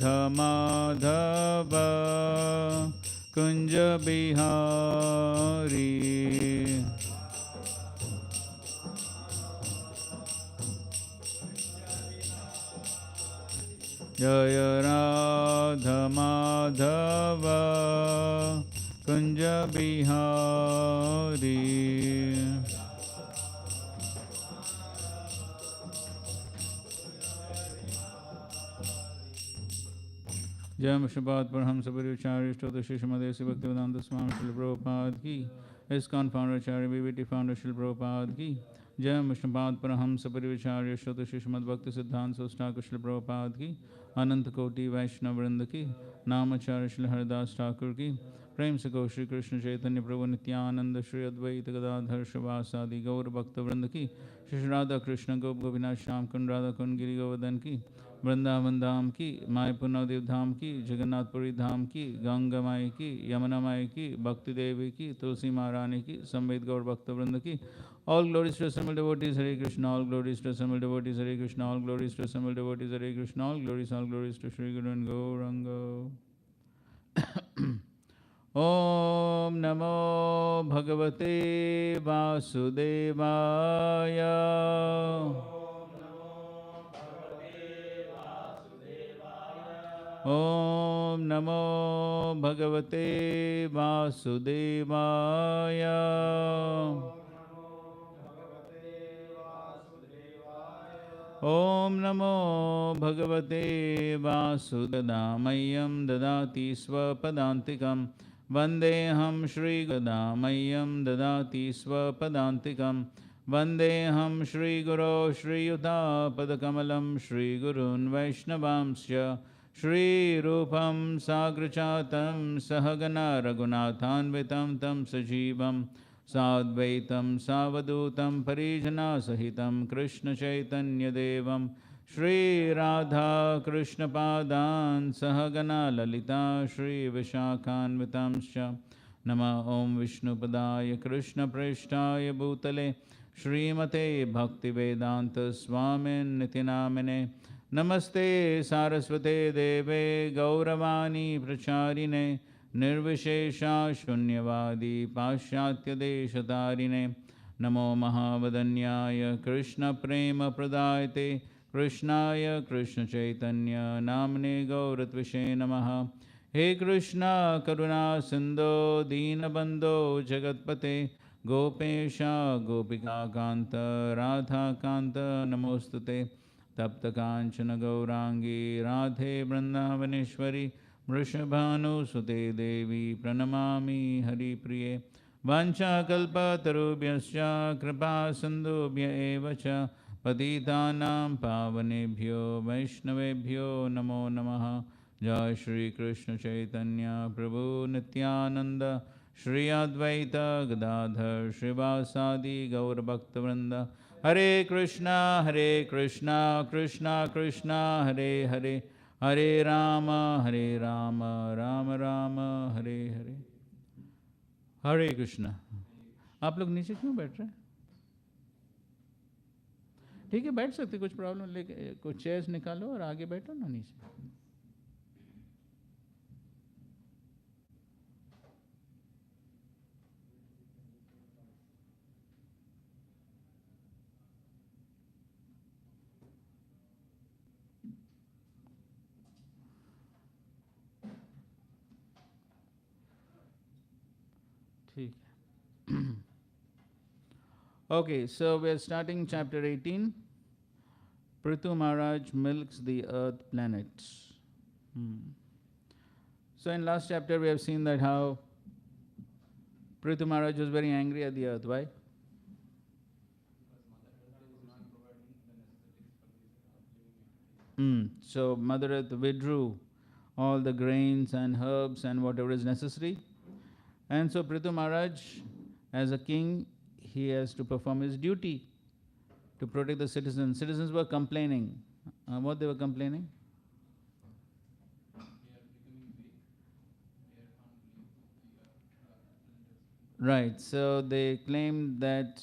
Madhava Kunja Bihari Jaya Radha Madhava Kunja Bihari जय मुशबात पर हम सब आचार्य स्तोत्र श्री श्रीमद श्री भक्तिवेदांत स्वामी श्रील प्रभुपाद की इस्कॉन फाउंडर आचार्य बीवीटी फाउंडर श्रील प्रभुपाद की जय मुशबात पर हम सब आचार्य स्तोत्र श्री श्रीमद भक्ति सिद्धांत ठाकुर श्रील प्रभुपाद की अनंत कोटि वैष्णव वृंद की नामाचार्य श्री हरिदास ठाकुर की प्रेम से गौ श्री कृष्ण चैतन्य प्रभु नित्यानंद श्री अद्वैत गदाधर शिवासादि गौर भक्त वृंद की श्री राधा कृष्ण गोप गोविनाथ श्याम कुंड राधा कुंड गिरी गोवर्धन की वृंदावन धाम की मायपुर नवदेव धाम की जगन्नाथपुरी धाम की गंगा माई की यमुना माई की भक्ति देवी की तुलसी महारानी की संवेद गौर भक्त वृंद की All glories to assembled devotees, Hare Krishna. All glories to assembled devotees, Hare Krishna. All glories to assembled devotees, Hare Krishna. All glories to Shri Guru and Gauranga. Om Namo Bhagavate Vasudevaya. Om Namo Bhagavate Vasudevaya. Om Namo Bhagavate Vasudadamayam Dadati Swapadantikam Vandeham Shri Gadamayam Dadati Swapadantikam Vandeham Shri Guru Shri Yuta Padakamalam Shri Gurun Vaishnavamsya Shri Rupam Sagrachatam Sahagana Raghunathanvitam Tam Sajivam Sadvaitam Savadutam Parijana Sahitam Krishna Chaitanya Devam Shri Radha Krishna Padan Sahagana Lalita Shri Vishakhanvitamscha Nama Om Vishnu Padaya Krishna Preshtaya Bhutale Shrimate Bhaktivedanta Swamin Nitinamine Namaste Saraswate Deve Gauravani Pracharine Nirvishesha Shunyavadi Pashyatya Deshatarine Namo Mahavadanyaya Krishna Prema Pradayate Krishnaya Krishna Chaitanya Namne Gauratvishe Namaha He Krishna Karuna Sindho Deenabandho Jagatpate Gopesha Gopika Kanta Radha Kanta Namostute Tapta Kanchana Gaurangi Radhe Vrindavaneshwari Vrishabhanu Sute Devi Pranamami Hari Priye Vancha Kalpa Tarubhyascha Kripa Sandubhya Evacha Patitanam Pavanebhyo Vaishnavebhyo Namo Namaha Jai Shri Krishna Chaitanya Prabhu Nityananda Shri Advaita Gadadhar Shrivasadi Gaur Bhakta Hare Krishna Krishna Krishna Hare Hare Hare Rama Rama Rama Hare Hare Hare Krishna. आप लोग नीचे क्यों बैठ रहे हैं? ठीक है, बैठ सकते, कुछ प्रॉब्लम लेके कुछ चेयर्स निकालो और आगे बैठो ना नीचे. ठीक है. Okay, so we are starting chapter 18. Prithu Maharaj milks the earth planets. So in last chapter we have seen that how Prithu Maharaj was very angry at the earth. Why? So Mother Earth withdrew all the grains and herbs and whatever is necessary. And so Prithu Maharaj, as a king, he has to perform his duty to protect the citizens. Citizens were complaining. What they were complaining? Right, so they claimed that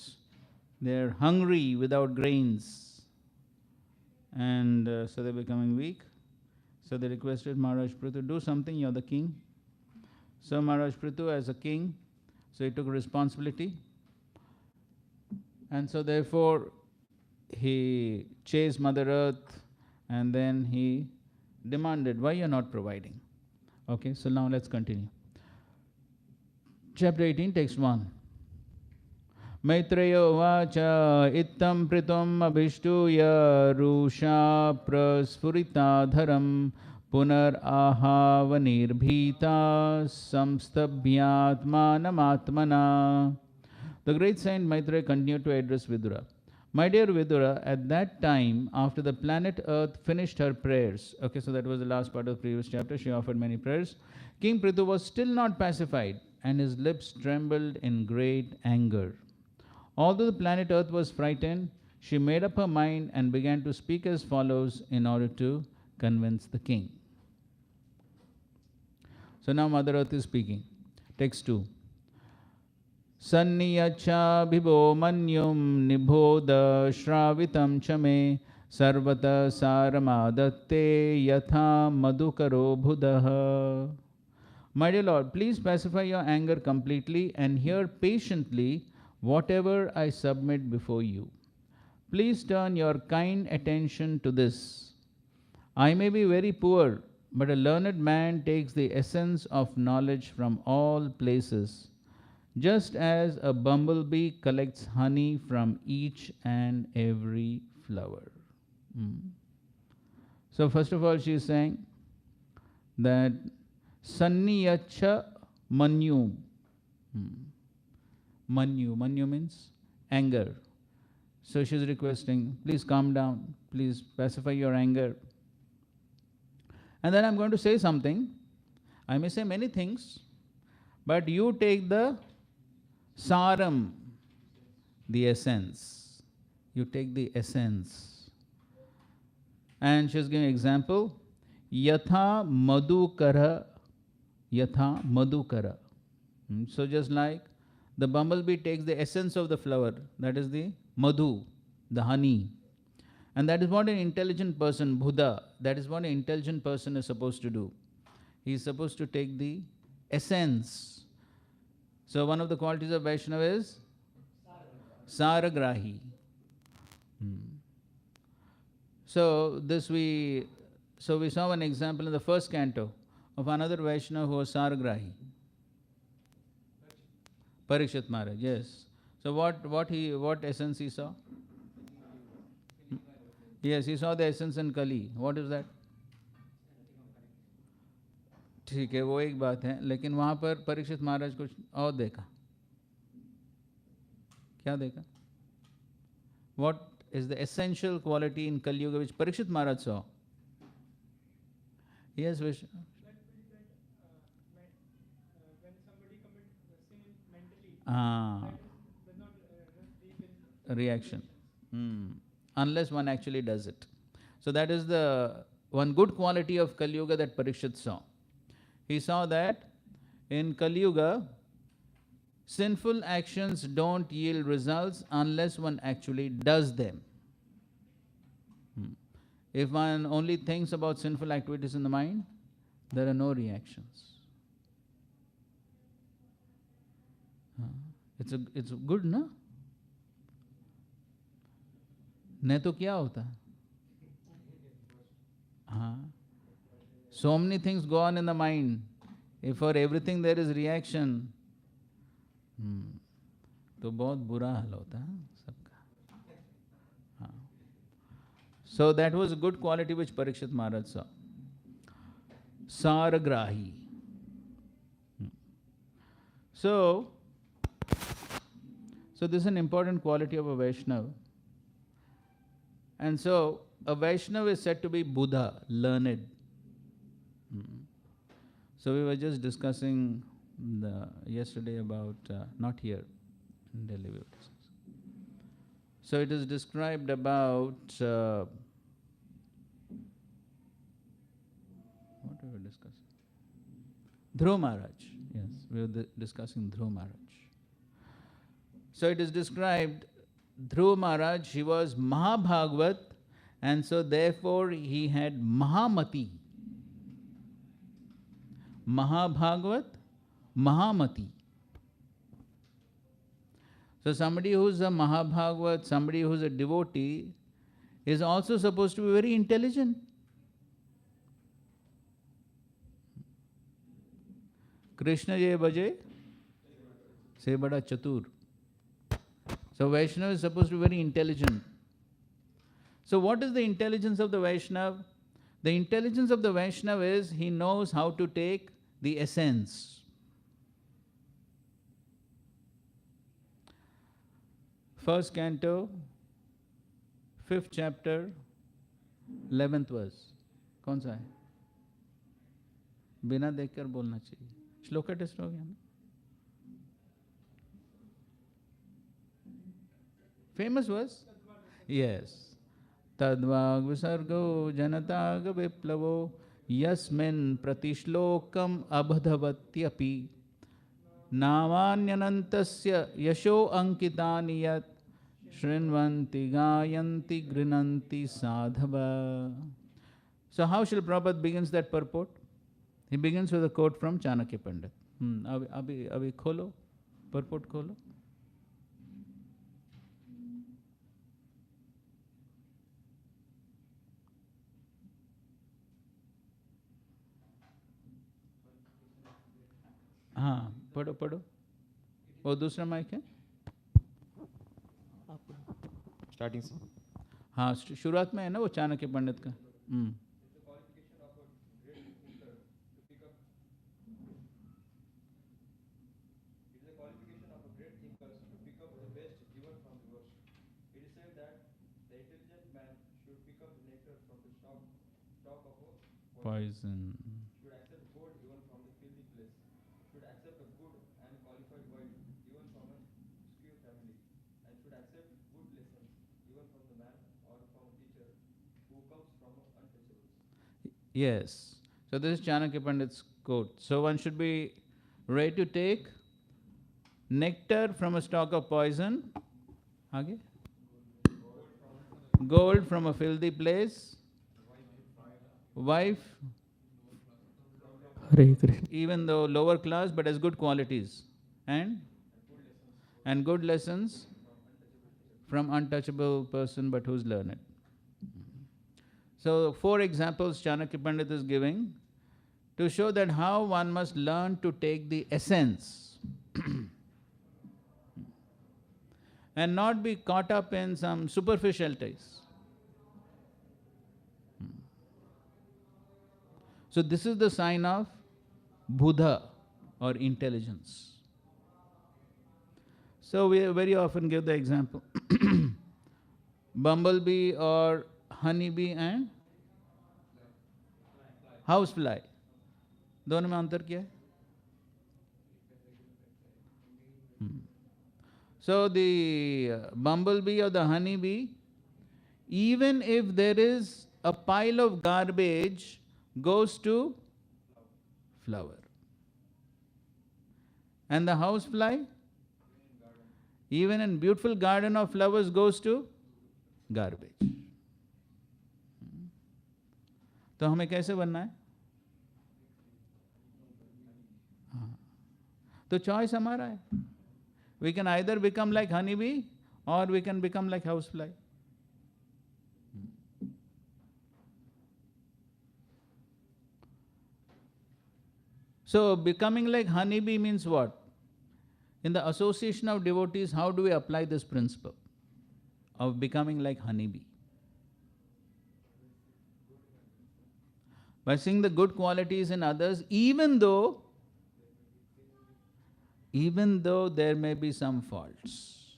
they're hungry without grains. And so they're becoming weak. So they requested Maharaj Prithu, do something, you're the king. So Maharaj Prithu, as a king, so he took responsibility. And so therefore, he chased Mother Earth and then he demanded, why you're not providing? Okay, so now let's continue. Chapter 18, text 1. Maitreya vacha ittam pritam abhishtuya rusha prasfuritadharam punar ahavanir samstabhyatmanamatmana. The great saint Maitreya continued to address Vidura. My dear Vidura, at that time, after the planet Earth finished her prayers, okay, so that was the last part of the previous chapter, she offered many prayers, King Prithu was still not pacified and his lips trembled in great anger. Although the planet Earth was frightened, she made up her mind and began to speak as follows in order to convince the king. So now Mother Earth is speaking. Text 2. Sanniyacha bhibo manyum nibhoda shravitam chame sarvata saramadatte yatha madhukaro buddha. My dear Lord, please pacify your anger completely and hear patiently whatever I submit before you. Please turn your kind attention to this. I may be very poor, but a learned man takes the essence of knowledge from all places, just as a bumblebee collects honey from each and every flower. So first of all, she is saying that Sanniyacha manyu. Manyu means anger. So she is requesting, please calm down, please pacify your anger. And then I'm going to say something. I may say many things, but you take the saram, the essence. You take the essence. And she's giving an example. Yatha madhukara. Yatha madhukara. So just like the bumblebee takes the essence of the flower, that is the madhu, the honey. And that is what an intelligent person, Buddha, that is what an intelligent person is supposed to do. He is supposed to take the essence. So one of the qualities of Vaishnava is Saragrahi. So we saw an example in the first canto of another Vaishnava who was Saragrahi. Parikshit Maharaj, yes. So what essence he saw? Yes, he saw the essence in Kali. What is that? ठीक है, वो एक बात है, लेकिन वहाँ पर परीक्षित महाराज कुछ और देखा. क्या देखा? What is the essential quality in Kali Yuga which Parikshit Maharaj saw? Yes, Vish. When somebody commits sin mentally, does not reaction. Unless one actually does it. So that is the one good quality of Kali Yuga that Parikshit saw. He saw that in Kali Yuga, sinful actions don't yield results unless one actually does them. If one only thinks about sinful activities in the mind, there are no reactions. It's good, no? नहीं तो क्या होता? So many things go on in the mind. If for everything there is reaction, तो बहुत बुरा हाल होता है सबका. So that was a good quality which Parikshit Maharaj saw. Saragrahi. So this is an important quality of a Vaishnava. And so a Vaishnava is said to be Buddha, learned. So we were just discussing yesterday about, not here, in Delhi we were discussing. So it is described about, what were we discussing? Dhruva Maharaj. Yes, we were discussing Dhruva Maharaj. So it is described, Dhruva Maharaj, he was Mahabhagavat, and so therefore he had Mahamati. Mahabhagavat, Mahamati. So somebody who's a Mahabhagavat, somebody who's a devotee, is also supposed to be very intelligent. Krishna je bhaje, se bada chatur. So Vaishnava is supposed to be very intelligent. So what is the intelligence of the Vaishnava? The intelligence of the Vaishnava is he knows how to take the essence. First canto, 5th chapter, 11th verse. कौन सा है? बिना देखकर बोलना चाहिए. Shloka test हो गया ना? Famous verse? Yes. Tadvag visargo janatag viplavo yasmin pratishlokam abhadavatyapi namanyanantasya yasho ankitani yat shrinvanti gayanti grinanti sadhava. So how Srila Prabhupada begins that purport? He begins with a quote from Chanakya Pandit. अभी खोलो, purport खोलो. हाँ पढ़ो पढ़ो. वो दूसरा mic है. Starting से. हाँ शुरुआत में है ना वो चाणक्य पंडित का. Poison. Should accept gold even from the filthy place. Should accept a good and qualified wife even from an obscure family. And should accept good lessons even from the man or from a teacher who comes from untouchables. Yes. So this is Chanakya Pandit's quote. So one should be ready to take nectar from a stalk of poison. आगे? Gold from a filthy place. Wife, Hare Krishna. even though lower class, but has good qualities, and good lessons from untouchable person, but who's learned. So 4 examples Chanakya Pandit is giving to show that how one must learn to take the essence and not be caught up in some superficialities. So this is the sign of Buddha or intelligence. So we very often give the example bumblebee or honeybee and housefly. दोनों में अंतर क्या है? So the bumblebee or the honeybee, even if there is a pile of garbage, goes to flower. And the housefly, even in beautiful garden of flowers, goes to garbage. तो हमें कैसे बनना है? तो choice हमारा है. We can either become like honeybee or we can become like housefly. So becoming like honeybee means what? In the association of devotees, how do we apply this principle of becoming like honeybee? By seeing the good qualities in others, even though there may be some faults.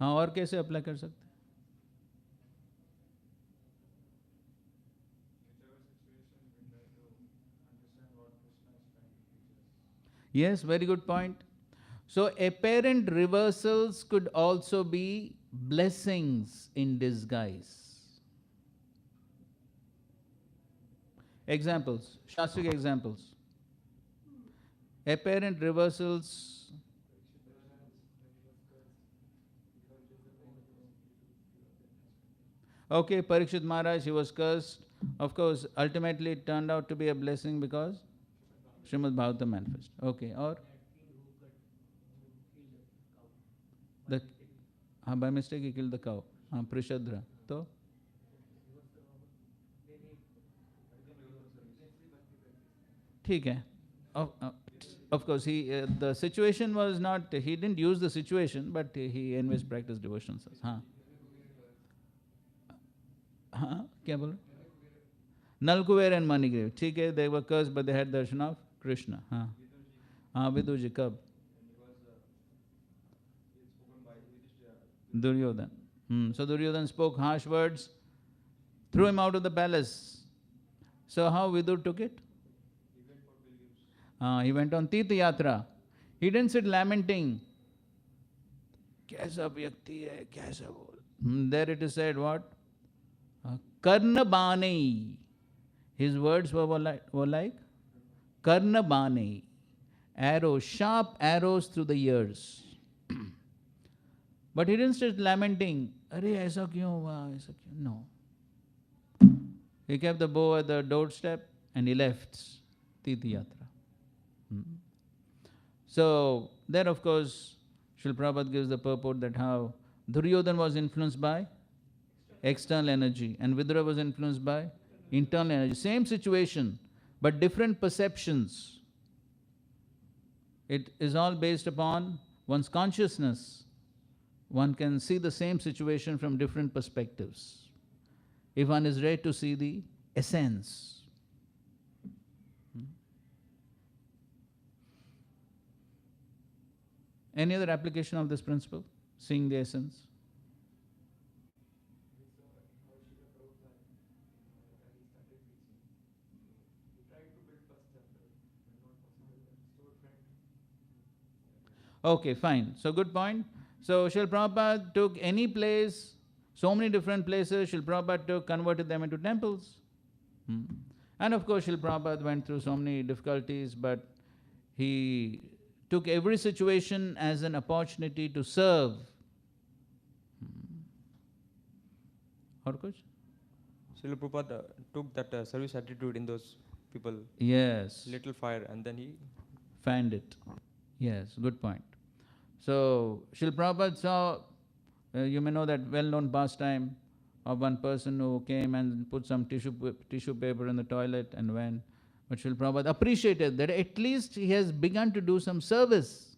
हाँ, और कैसे apply कर सकते हैं? Yes, very good point. So apparent reversals could also be blessings in disguise. Examples, Shastric examples. Apparent reversals. Okay, Parikshit Maharaj, he was cursed of course, ultimately it turned out to be a blessing because Srimad Bhagavatam manifest. Okay, or the by mistake he killed the cow. Prishadra. So, ठीक है. Of, of course, the situation was not, he didn't use the situation, but he anyways practiced devotional service. हाँ हाँ क्या बोल रहे? Nalkuver and Manigrave. ठीक है, they were cursed, but they had darshan of Krishna. हाँ हाँ Viduji कब? Duryodhan. So Duryodhan spoke harsh words, threw him out of the palace. So how Vidur took it? He went on Tirth Yatra. He didn't sit lamenting. कैसा व्यक्ति है, कैसा बोल. There it is said what? Karna Bane. His words were like Karna Bane. Arrows, sharp arrows through the ears. But he didn't start lamenting. अरे ऐसा क्यों हुआ, ऐसा क्यों? No. He kept the bow at the doorstep and he left Tirth Yatra. So, there of course, Srila Prabhupada gives the purport that how Duryodhan was influenced by external energy and Vidura was influenced by internal energy. Same situation, but different perceptions. It is all based upon one's consciousness. One can see the same situation from different perspectives, if one is ready to see the essence. Any other application of this principle? Seeing the essence? Okay, fine. So, good point. So, Srila Prabhupada took any place, so many different places, Srila Prabhupada took, converted them into temples. And of course, Srila Prabhupada went through so many difficulties, but he took every situation as an opportunity to serve. Or coach? Srila Prabhupada took that service attitude in those people. Yes. Little fire, and then he fanned it. Yes, good point. So, Srila Prabhupada saw, you may know that well-known pastime of one person who came and put some tissue paper in the toilet and went. But Srila Prabhupada appreciated that at least he has begun to do some service.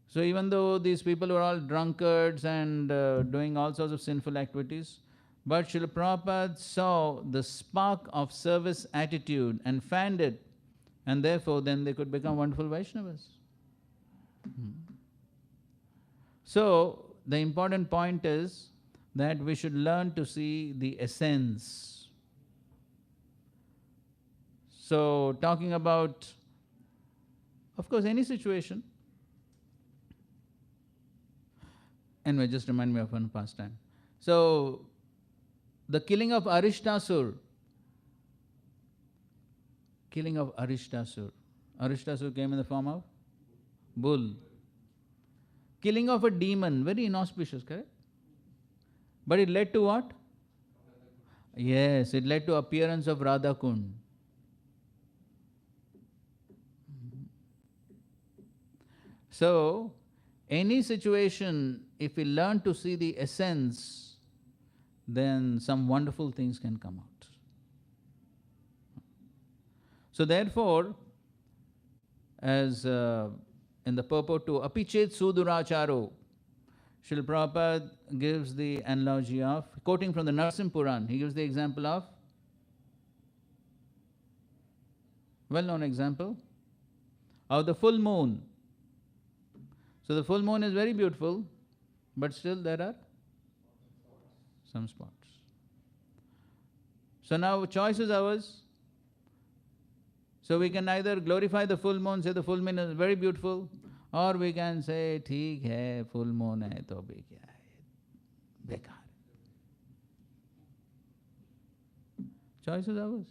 So even though these people were all drunkards and doing all sorts of sinful activities, but Srila Prabhupada saw the spark of service attitude and fanned it, and therefore then they could become wonderful Vaishnavas. So the important point is that we should learn to see the essence. So talking about, of course, any situation. Anyway, just remind me of one pastime. So, the killing of Arishtasur. Arishtasur came in the form of bull. Killing of a demon, very inauspicious, correct? But it led to what? Yes, it led to appearance of Radha Kund. So, any situation, if we learn to see the essence, then some wonderful things can come out. So therefore, as in the purport to Apichet Suduracharo, Srila Prabhupada gives the analogy of, quoting from the Narsim Puran, he gives the example of, well-known example, of the full moon. So the full moon is very beautiful, but still there are some spots. So now choice is ours. So we can either glorify the full moon, say the full moon is very beautiful, or we can say, ठीक है, full moon है तो भी क्या है, बेकार. Choice is ours.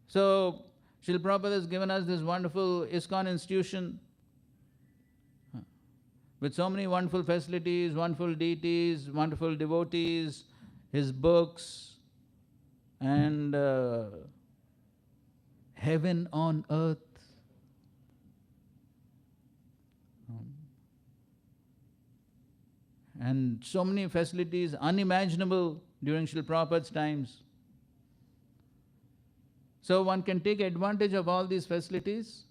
So Srila Prabhupada has given us this wonderful ISKCON institution, with so many wonderful facilities, wonderful deities, wonderful devotees, his books, and heaven on earth. And so many facilities unimaginable during Srila Prabhupada's times. So one can take advantage of all these facilities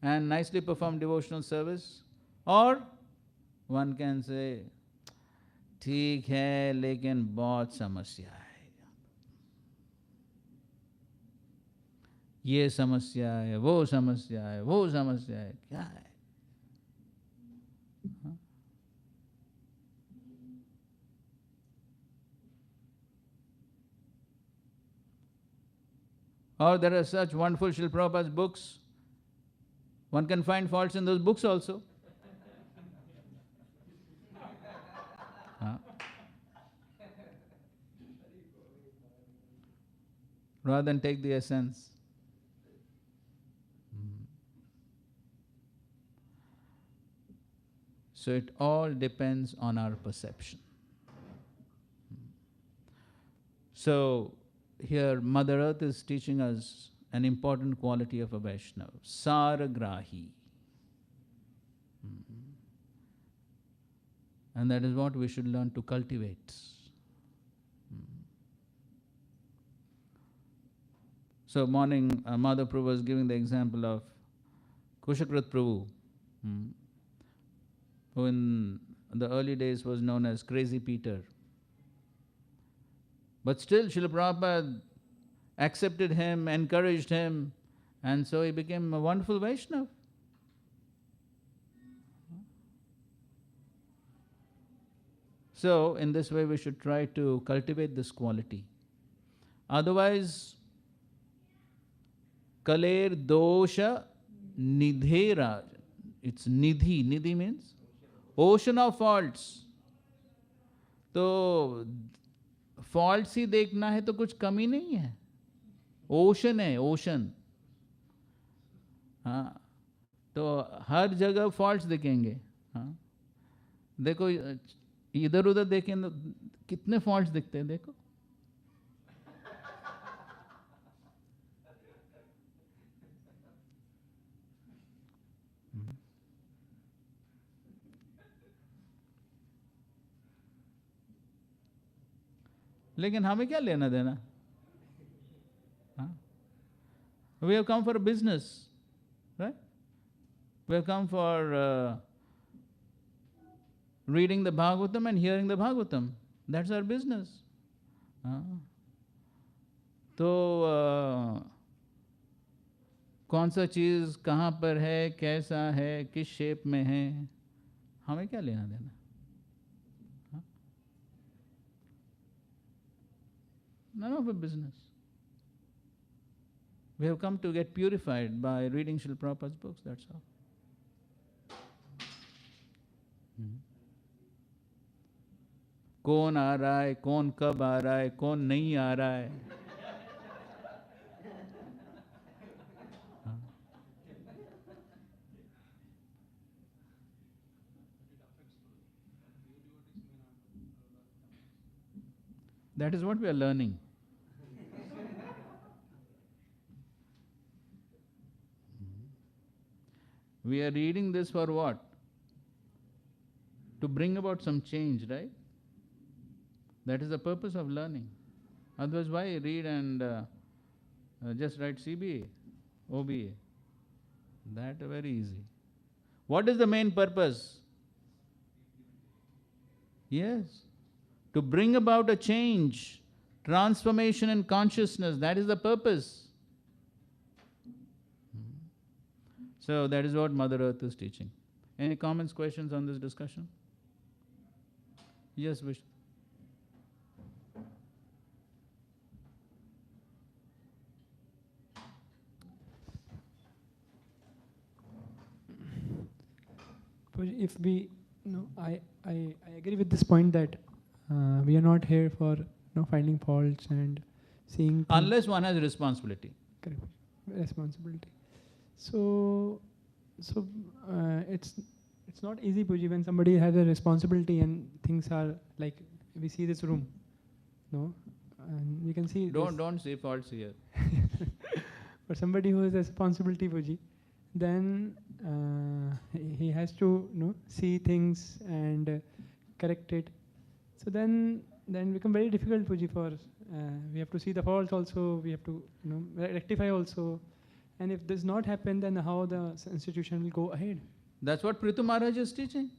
and nicely perform devotional service, or one can say, ठीक है लेकिन बहुत समस्या है, ये समस्या है, वो समस्या है, वो समस्या है, क्या है? हाँ? Or there are such wonderful Srila Prabhupada's books, one can find faults in those books also. Huh? Rather than take the essence. So it all depends on our perception. So here Mother Earth is teaching us an important quality of a Vaishnava, Saragrahi. And that is what we should learn to cultivate. So morning, Madhav Prabhu was giving the example of Kushakrat Prabhu, who in the early days was known as Crazy Peter. But still Srila Prabhupada accepted him, encouraged him, and so he became a wonderful Vaishnava. So in this way we should try to cultivate this quality. Otherwise, Kaler dosha nidhera. It's nidhi. Nidhi means ocean of faults. तो faults ही देखना है तो कुछ कमी नहीं है. Ocean है, ocean. हाँ, तो हर जगह faults दिखेंगे. हाँ, देखो इधर उधर देखें तो कितने faults दिखते हैं देखो. लेकिन हमें क्या लेना देना? We have come for a business, right? We have come for reading the Bhagavatam and hearing the Bhagavatam. That's our business. तो कौन सा चीज़ कहाँ पर है, कैसा है, किस शेप में है, हमें क्या लेना देना? None of our business. We have come to get purified by reading Srila Prabhupada's books, that's all. कौन आ रहा है, कौन कब आ रहा है, कौन नहीं आ रहा है. That is what we are learning. We are reading this for what? To bring about some change, right? That is the purpose of learning. Otherwise, why read and just write CBA, OBA? That is very easy. What is the main purpose? Yes. To bring about a change, transformation in consciousness, that is the purpose. So that is what Mother Earth is teaching. Any comments, questions on this discussion? Yes, Vishnu. If we, I agree with this point that we are not here for finding faults and seeing. Unless one has responsibility. Correct. Responsibility. So it's it's not easy, Puji, when somebody has a responsibility and things are like, we see this room, no? And we can see Don't say faults here. for somebody who has a responsibility, Puji, then he has to see things and correct it. So then become very difficult, Puji, for we have to see the faults also, we have to rectify also. And if this not happen, then how the institution will go ahead? That's what Prithu Maharaj is teaching.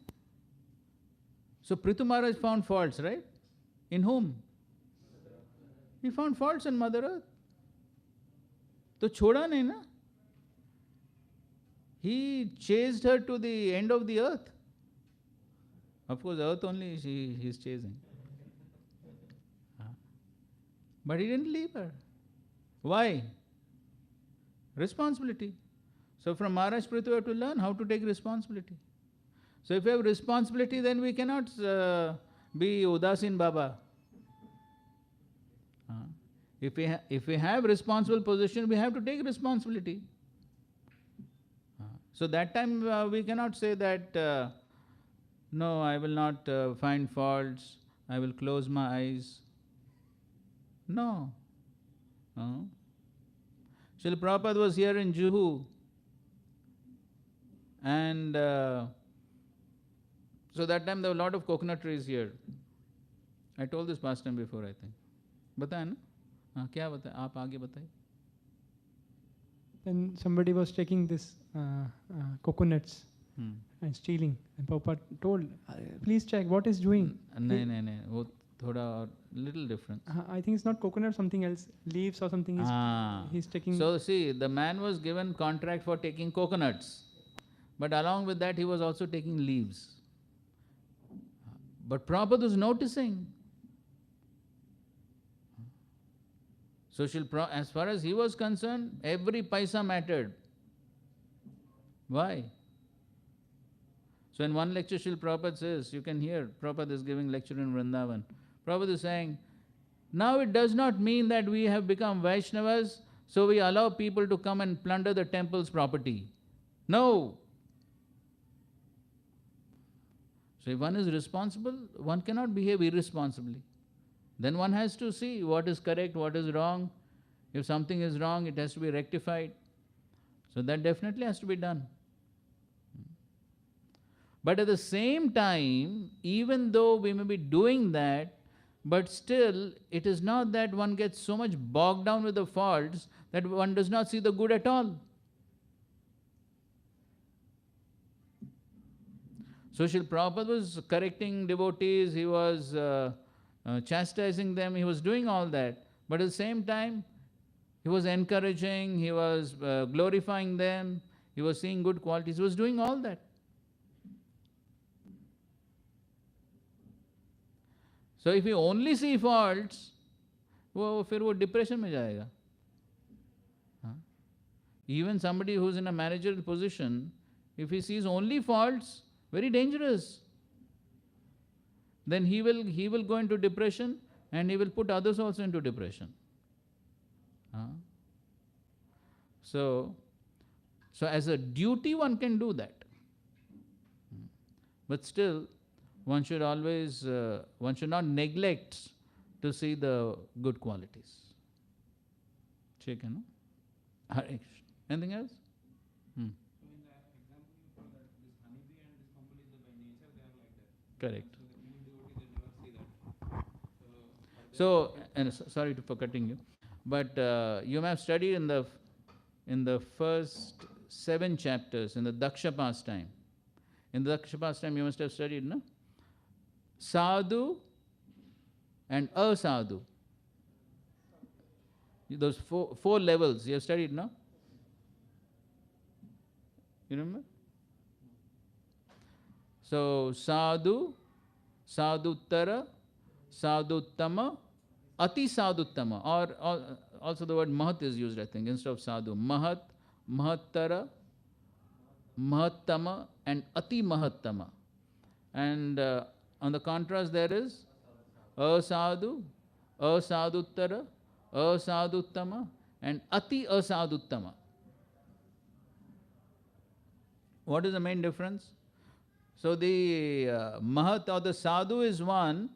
So Prithu Maharaj found faults, right? In whom? He found faults in Mother Earth. तो छोड़ा नहीं ना. He chased her to the end of the earth. Of course, earth only he's chasing. But he didn't leave her. Why? Responsibility. So from Maharaj Prithu we have to learn how to take responsibility. So if we have responsibility, then we cannot be Udasin Baba. If we have responsible position, we have to take responsibility. So that time we cannot say that, no, I will not find faults, I will close my eyes. No. Srila Prabhupada was here in Juhu, and so that time there were a lot of coconut trees here. I told this past time before, I think. बताया ना? हाँ, क्या बताया? आप आगे बताइए. Then somebody was taking this coconuts and stealing. And Prabhupada told, please check what is doing. नहीं, वो थोड़ा और little difference. I think it's not coconut, something else, leaves or something. He's taking. So see, the man was given contract for taking coconuts, but along with that he was also taking leaves. But Prabhupada was noticing. So as far as he was concerned, every paisa mattered. Why? So in one lecture, Srila Prabhupada says, you can hear, Prabhupada is giving lecture in Vrindavan. Prabhupada is saying, now it does not mean that we have become Vaishnavas, so we allow people to come and plunder the temple's property. No. So if one is responsible, one cannot behave irresponsibly. Then one has to see what is correct, what is wrong. If something is wrong, it has to be rectified. So that definitely has to be done. But at the same time, even though we may be doing that, but still, it is not that one gets so much bogged down with the faults that one does not see the good at all. So Srila Prabhupada was correcting devotees, he was chastising them, he was doing all that. But at the same time, he was encouraging, he was glorifying them, he was seeing good qualities, he was doing all that. So if we only see faults, फिर वो depression में जाएगा. Even somebody who's in a managerial position, if he sees only faults, very dangerous. Then he will go into depression and he will put others also into depression. So as a duty one can do that. But still, one should always, one should not neglect to see the good qualities. ठीक है ना? Hare Krishna. Anything else? Correct. So, and sorry for cutting you, but you may have studied in the first 7 chapters in the Daksha pastime. In the Daksha pastime, you must have studied, no? Sadhu and Asadhu. Those four levels you have studied, no? You remember? So, Sadhu, Sadhuttara, Sadhuttama, Ati Sadhuttama, or also the word Mahat is used, I think, instead of Sadhu. Mahat, Mahattara, Mahattama, and Ati Mahattama. And on the contrast there is Asadhu, Asadhuttara, Asadhuttama, and Ati Asadhuttama. What is the main difference? So the Mahat or the Sadhu is one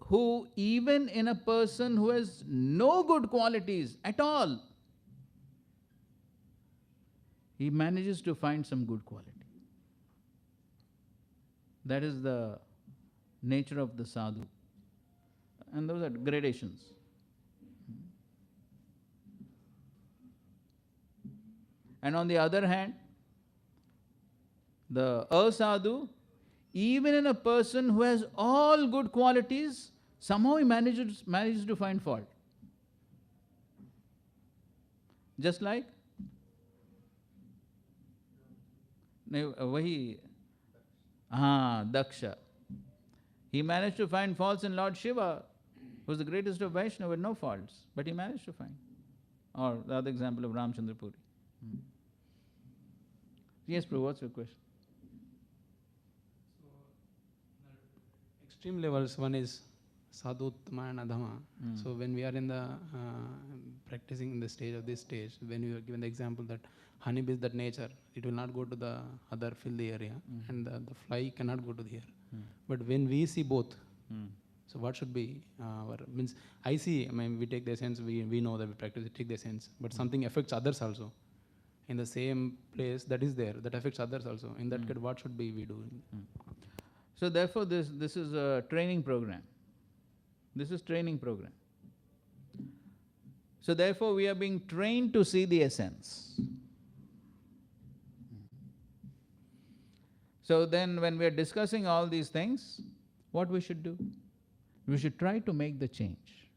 who, even in a person who has no good qualities at all, he manages to find some good quality. That is the nature of the sadhu. And those are gradations. And on the other hand, the asadhu, even in a person who has all good qualities, somehow he manages to find fault. Just like Daksha. He managed to find faults in Lord Shiva, who is the greatest of Vaishnava with no faults, but he managed to find. Or the other example of Ramchandra Puri. Yes, Prabhu, what's your question? Extreme levels, one is sadhuttama and adhama. So when we are in the practicing in the stage of this stage, when you are given the example that honeybee is that nature, it will not go to the other filthy area, and the fly cannot go to the air. But when we see both, so what should be our means? I see. I mean, we take the essence. We know that we practice. We take the essence, but something affects others also. In the same place that is there, that affects others also. In that case, what should we do? So therefore, this is a training program. This is training program. So therefore, we are being trained to see the essence. So then, when we are discussing all these things, what we should do? We should try to make the change.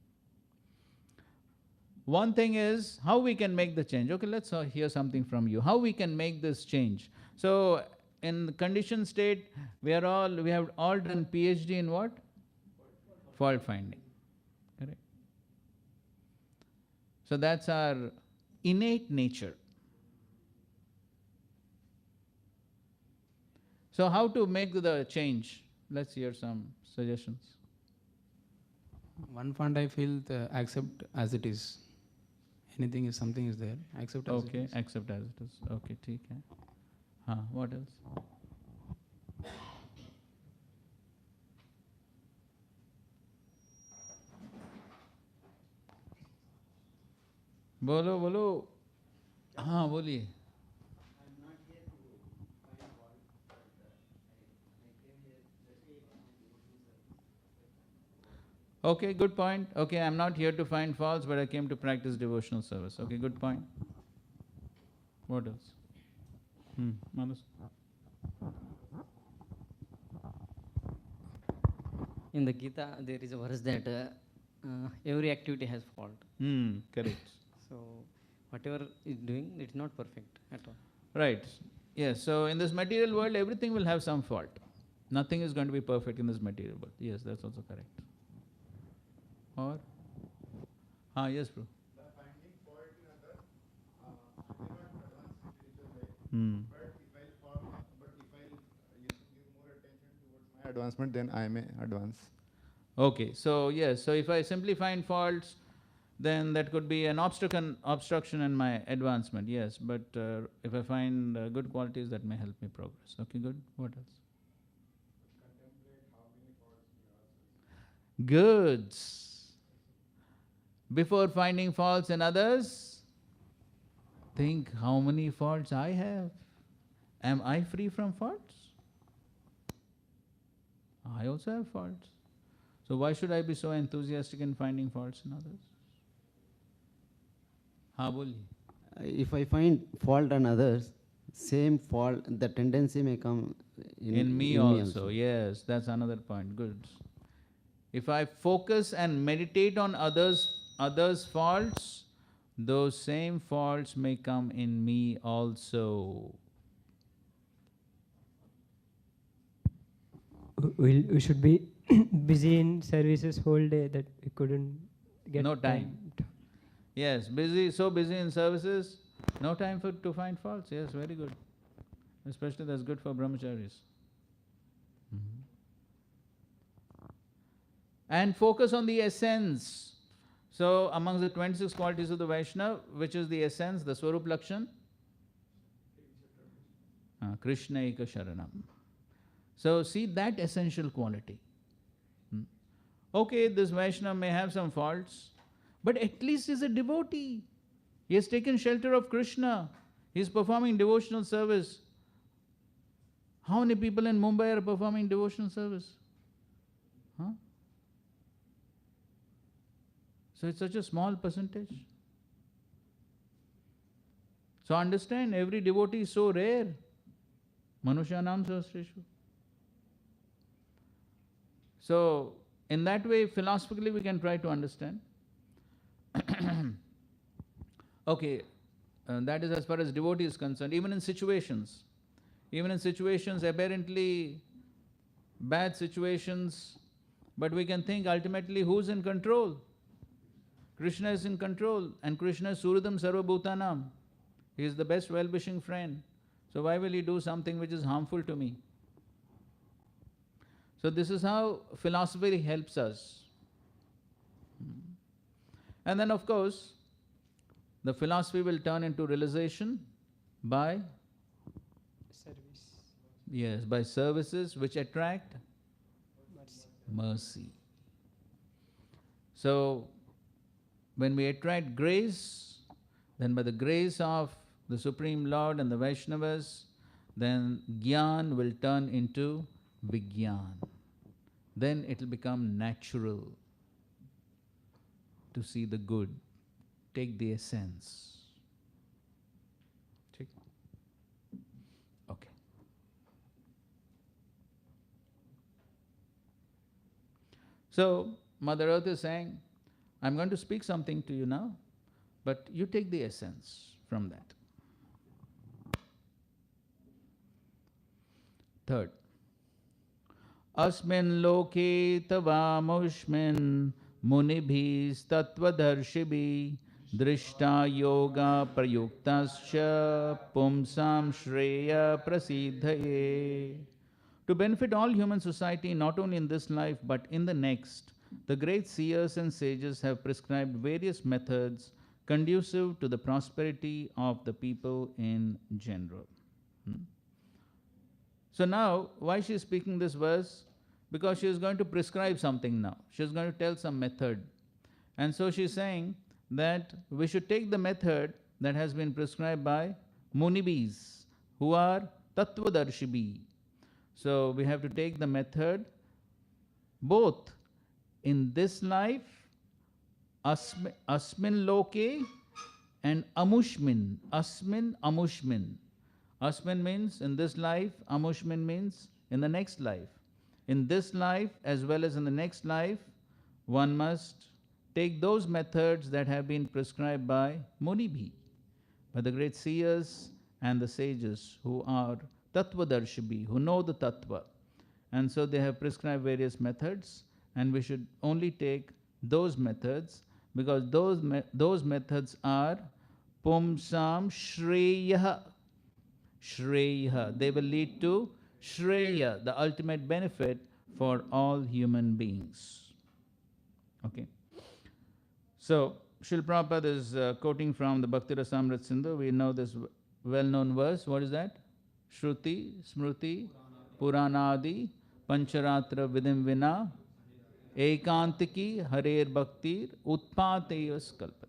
One thing is how we can make the change. Okay, let's hear something from you. How we can make this change? So, in the conditioned state, we have all done PhD in what? Fault finding. Correct. So that's our innate nature. So how to make the change? Let's hear some suggestions. One point I feel accept as it is. Anything is something is there. Accept as it is. Okay, accept as it is. Okay, ठीक है. What else? बोलो बोलो. हाँ बोलिए. Okay, good point. Okay, I'm not here to find faults, but I came to practice devotional service. Okay, good point. What else? Manus? In the Gita, there is a verse that every activity has fault. Correct. So, whatever is doing, it's not perfect at all. Right. Yes, so in this material world, everything will have some fault. Nothing is going to be perfect in this material world. Yes, that's also correct. Or? Yes, bro. The finding fault in other, may not advance spiritual way. But if I give more attention towards my advancement, then I may advance. Okay, so yes, so if I simply find faults, then that could be an obstruction in my advancement, yes. But if I find good qualities, that may help me progress. Okay, good. What else? Contemplate how many faults we ourselves. Goods. Before finding faults in others, think how many faults I have. Am I free from faults? I also have faults. So why should I be so enthusiastic in finding faults in others? If I find fault in others, same fault, the tendency may come in me also. Yes, that's another point. Good. If I focus and meditate on others' faults, those same faults may come in me also. We should be busy in services whole day that we couldn't get no time. Yes, so busy in services, no time to find faults. Yes, very good. Especially that's good for brahmacharis. And focus on the essence. So amongst the 26 qualities of the Vaishnava, which is the essence, the Swarup Lakshan? Krishna Eka Sharanam. So see that essential quality. Okay, this Vaishnava may have some faults, but at least he's a devotee. He has taken shelter of Krishna. He is performing devotional service. How many people in Mumbai are performing devotional service? Huh? So it's such a small percentage. So understand, every devotee is so rare. Manushanam sahasreshu. So in that way, philosophically, we can try to understand. Okay, that is as far as devotee is concerned. Even in situations apparently bad situations, but we can think ultimately who's in control? Krishna is in control, and Krishna is Suridam Sarva Bhutanam. He is the best well-wishing friend. So why will he do something which is harmful to me? So this is how philosophy helps us. And then of course, the philosophy will turn into realization by Service. Yes, by services which attract Mercy. mercy. So, when we attract grace, then by the grace of the Supreme Lord and the Vaishnavas, then Gyan will turn into Vigyan. Then it will become natural to see the good, take the essence. Okay. So, Mother Earth is saying, I'm going to speak something to you now, but you take the essence from that. Third, Asmin loke tavamushmin munibhis tattvadarshibhi drishta yoga prayuktascha pumsam shreya prasidhaye. To benefit all human society not only in this life but in the next, the great seers and sages have prescribed various methods conducive to the prosperity of the people in general. So now, why she is speaking this verse? Because she is going to prescribe something now. She is going to tell some method. And so she is saying that we should take the method that has been prescribed by Munibis, who are Tattvadarshibi. So we have to take the method both in this life, Asmin Loke, and Amushmin. Asmin, Amushmin. Asmin means in this life, Amushmin means in the next life. In this life as well as in the next life, one must take those methods that have been prescribed by Munibhi, by the great seers and the sages who are Tattvadarshibi, who know the Tattva. And so they have prescribed various methods, and we should only take those methods because those methods are Pumsam Shreya. Shreya. They will lead to Shreya, the ultimate benefit for all human beings. Okay. So, Srila Prabhupada is quoting from the Bhakti Rasamrita Sindhu. We know this well-known verse. What is that? Shruti, Smruti, Puranadi, Pancharatra Vidim Vina, Ekantiki, Harer Bhaktir, Utpateyas Kalpati.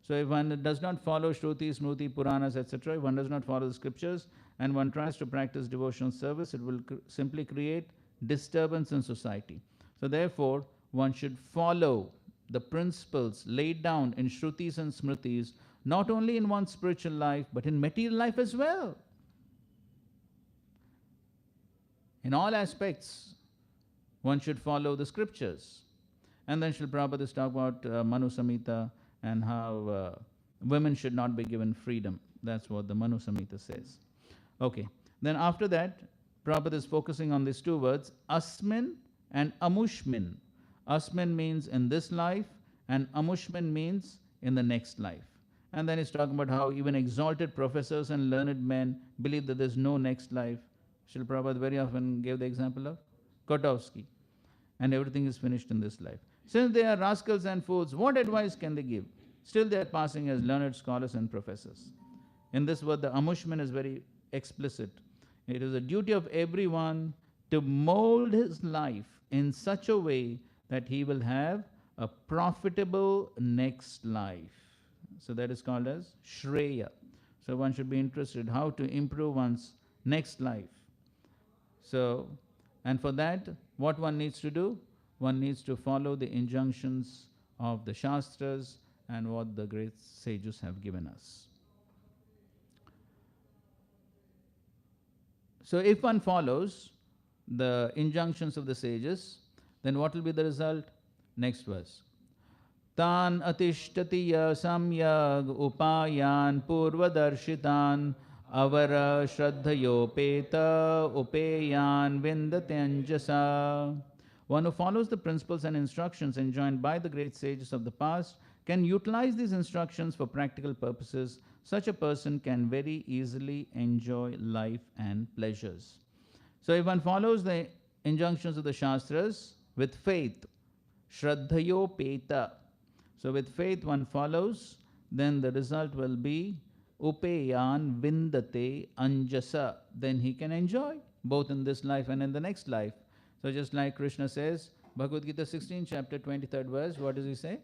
So if one does not follow Shruti, Smruti, Puranas, etc., if one does not follow the scriptures, and one tries to practice devotional service, it will simply create disturbance in society. So therefore, one should follow the principles laid down in Shrutis and Smritis, not only in one's spiritual life, but in material life as well. In all aspects, one should follow the scriptures. And then Srila Prabhupada is talking about Manu Samhita and how women should not be given freedom. That's what the Manu Samhita says. Okay. Then after that, Prabhupada is focusing on these two words, Asmin and Amushmin. Asmin means in this life, and Amushmin means in the next life. And then he's talking about how even exalted professors and learned men believe that there's no next life. Srila Prabhupada very often gave the example of Kotovsky. And everything is finished in this life. Since they are rascals and fools, what advice can they give? Still they are passing as learned scholars and professors. In this word, the Amushmin is very explicit. It is the duty of everyone to mold his life in such a way that he will have a profitable next life. So that is called as Shreya. So one should be interested how to improve one's next life. So, and for that, what one needs to do? One needs to follow the injunctions of the Shastras and what the great sages have given us. So if one follows the injunctions of the sages, then what will be the result? Next verse. Tan atishtati ya samyag upayan purvadarshitan avara shraddhayopeta upeyan vindatenjasa. One who follows the principles and instructions enjoined by the great sages of the past can utilize these instructions for practical purposes. Such a person can very easily enjoy life and pleasures. So if one follows the injunctions of the Shastras with faith, Shraddhayopeta. So with faith one follows, then the result will be Upeyan Vindate Anjasa. Then he can enjoy both in this life and in the next life. So just like Krishna says, Bhagavad Gita 16, chapter 23rd verse, what does he say?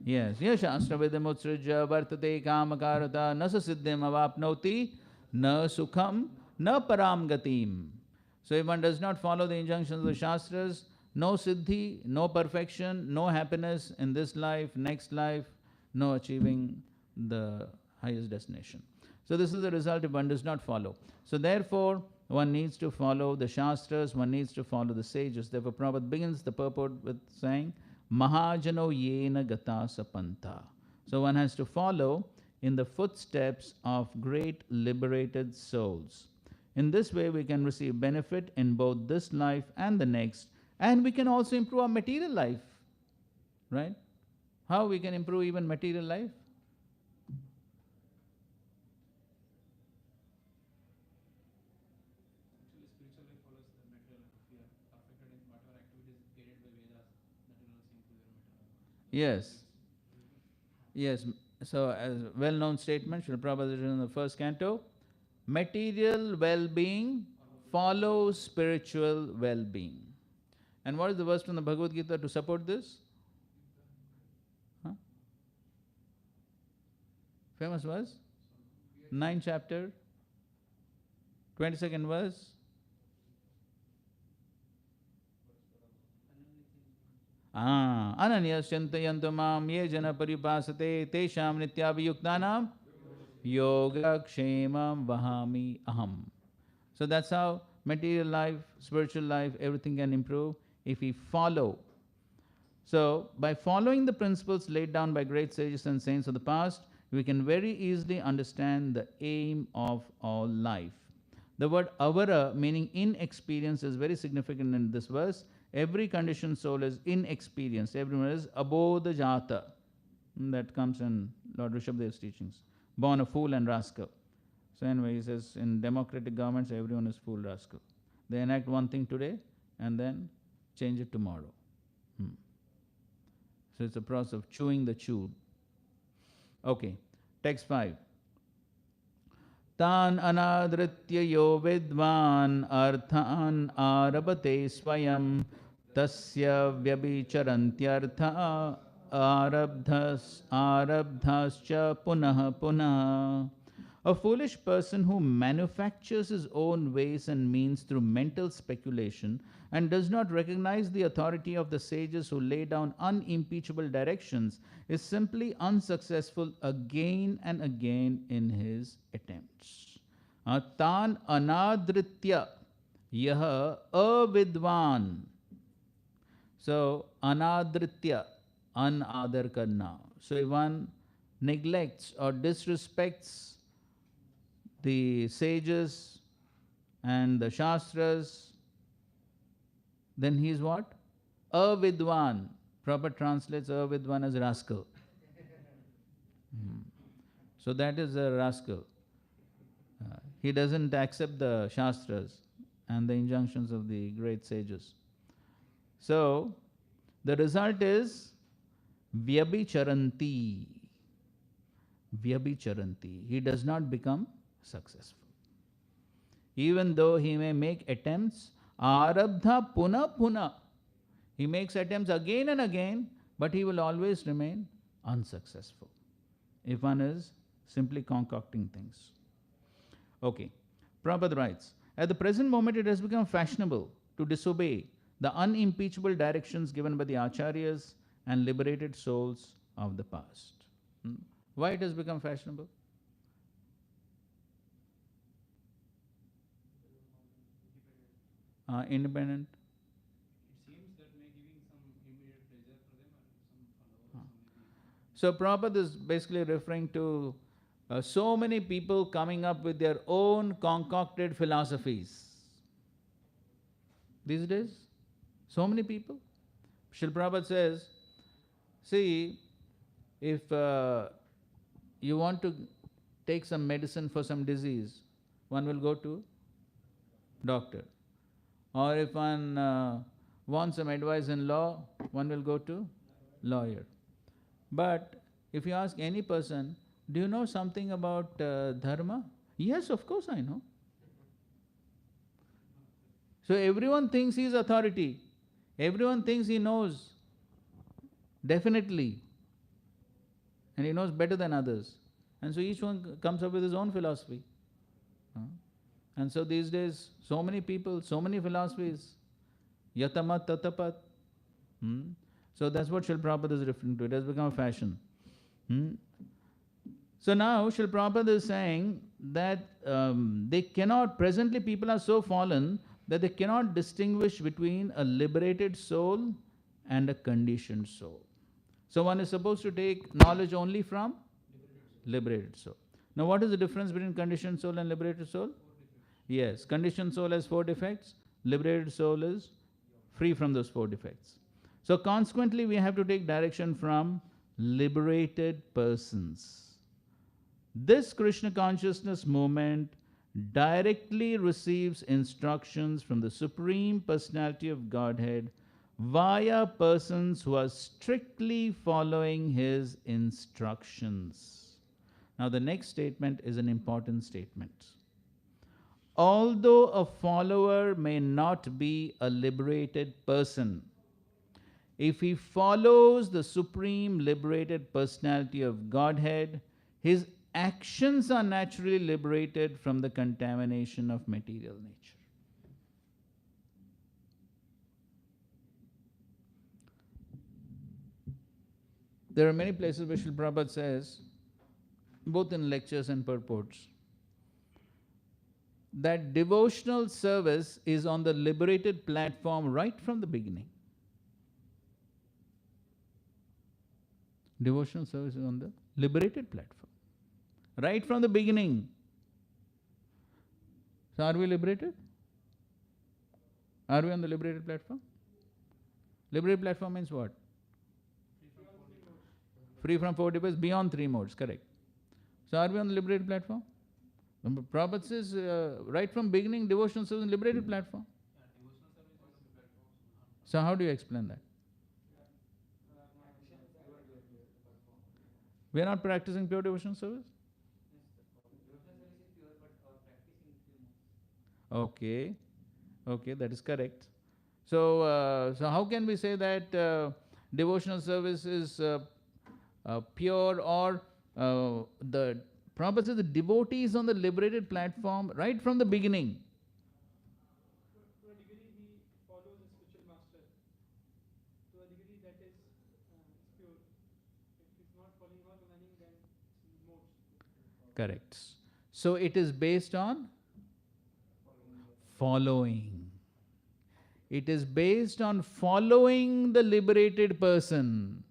Yes, Yashastra Vidamutsrija Vartate Kamakarata Nasa Siddhim Avapnoti Na Sukham Na Param Gatim. So if one does not follow the injunctions of the Shastras, no siddhi, no perfection, no happiness in this life, next life, no achieving the highest destination. So this is the result if one does not follow. So therefore, one needs to follow the Shastras, one needs to follow the sages. Therefore, Prabhupada begins the purport with saying, Mahajano yena gata sapanta. So one has to follow in the footsteps of great liberated souls. In this way, we can receive benefit in both this life and the next, and we can also improve our material life, right? How we can improve even material life? Actually, spiritual life follows the material life. If we are perfected in whatever activities guided by Vedas, that will also improve your material life. Yes. Yes. So, as a well-known statement, Srila Prabhupada has written in the first canto, material well-being follows spiritual well-being. And what is the verse from the Bhagavad Gita to support this? Huh? Famous verse? 9th chapter, 22nd verse. Ananyas chantayantu mam ye jana paripasate tesham nityabhiyuktanam yoga kshemam vahami aham. So that's how material life, spiritual life, everything can improve if we follow. So by following the principles laid down by great sages and saints of the past, we can very easily understand the aim of all life. The word avara, meaning inexperience, is very significant in this verse. Every conditioned soul is inexperienced. Everyone is abodha jata. That comes in Lord Rishabhadev's teachings. Born a fool and rascal. So anyway, he says in democratic governments, everyone is fool, rascal. They enact one thing today and then change it tomorrow. So it's a process of chewing the chewed. Okay, text 5. Tan anadritya yo vidvan arthan arabate swayam tasya vyabhicharantyartha arabdhascha punah punah. A foolish person who manufactures his own ways and means through mental speculation and does not recognize the authority of the sages who lay down unimpeachable directions is simply unsuccessful again and again in his attempts. Tan anadritya yaha avidvan. So, anadritya, anadar karna. So, if one neglects or disrespects the sages and the Shastras, then he is what? Avidwan. Proper translates avidwan as rascal. So that is a rascal. He doesn't accept the Shastras and the injunctions of the great sages. So the result is vyabhicharanti. Vyabhicharanti. He does not become successful. Even though he may make attempts, arabdha puna puna. He makes attempts again and again, but he will always remain unsuccessful if one is simply concocting things. Okay. Prabhupada writes, at the present moment it has become fashionable to disobey the unimpeachable directions given by the acharyas and liberated souls of the past. Why it has become fashionable? Independent. It seems that may giving some immediate pleasure for them or some followers. So Prabhupada is basically referring to so many people coming up with their own concocted philosophies. These days, so many people. Srila Prabhupada says, see, if you want to take some medicine for some disease, one will go to doctor. Or if one wants some advice in law, one will go to lawyer. But if you ask any person, do you know something about dharma? Yes, of course I know. So everyone thinks he is authority. Everyone thinks he knows. Definitely. And he knows better than others. And so each one comes up with his own philosophy. And so these days, so many people, so many philosophies. Yatamat tatapat. So that's what Srila Prabhupada is referring to. It has become a fashion. So now Srila Prabhupada is saying that they cannot, presently people are so fallen that they cannot distinguish between a liberated soul and a conditioned soul. So one is supposed to take knowledge only from liberated soul. Now what is the difference between conditioned soul and liberated soul? Yes, conditioned soul has 4 defects, liberated soul is free from those 4 defects. So consequently we have to take direction from liberated persons. This Krishna consciousness movement directly receives instructions from the Supreme Personality of Godhead via persons who are strictly following his instructions. Now the next statement is an important statement. Although a follower may not be a liberated person, if he follows the Supreme Liberated Personality of Godhead, his actions are naturally liberated from the contamination of material nature. There are many places where Srila Prabhupada says, both in lectures and purports, that devotional service is on the liberated platform right from the beginning. Devotional service is on the liberated platform. Right from the beginning. So are we liberated? Are we on the liberated platform? Liberated platform means what? Free from 4 defects, beyond 3 modes, correct. So are we on the liberated platform? Prabhupada says right from beginning devotional service on the liberated platform. So how do you explain that? We are not practicing pure devotional service? Okay, that is correct. So, so how can we say that devotional service is pure, or the Prabhupada says the devotee is on the liberated platform right from the beginning? To a degree he follows a spiritual master. To a degree that is pure. If he's not following or learning, then it's modes. Correct. So it is based on following. It is based on following the liberated person.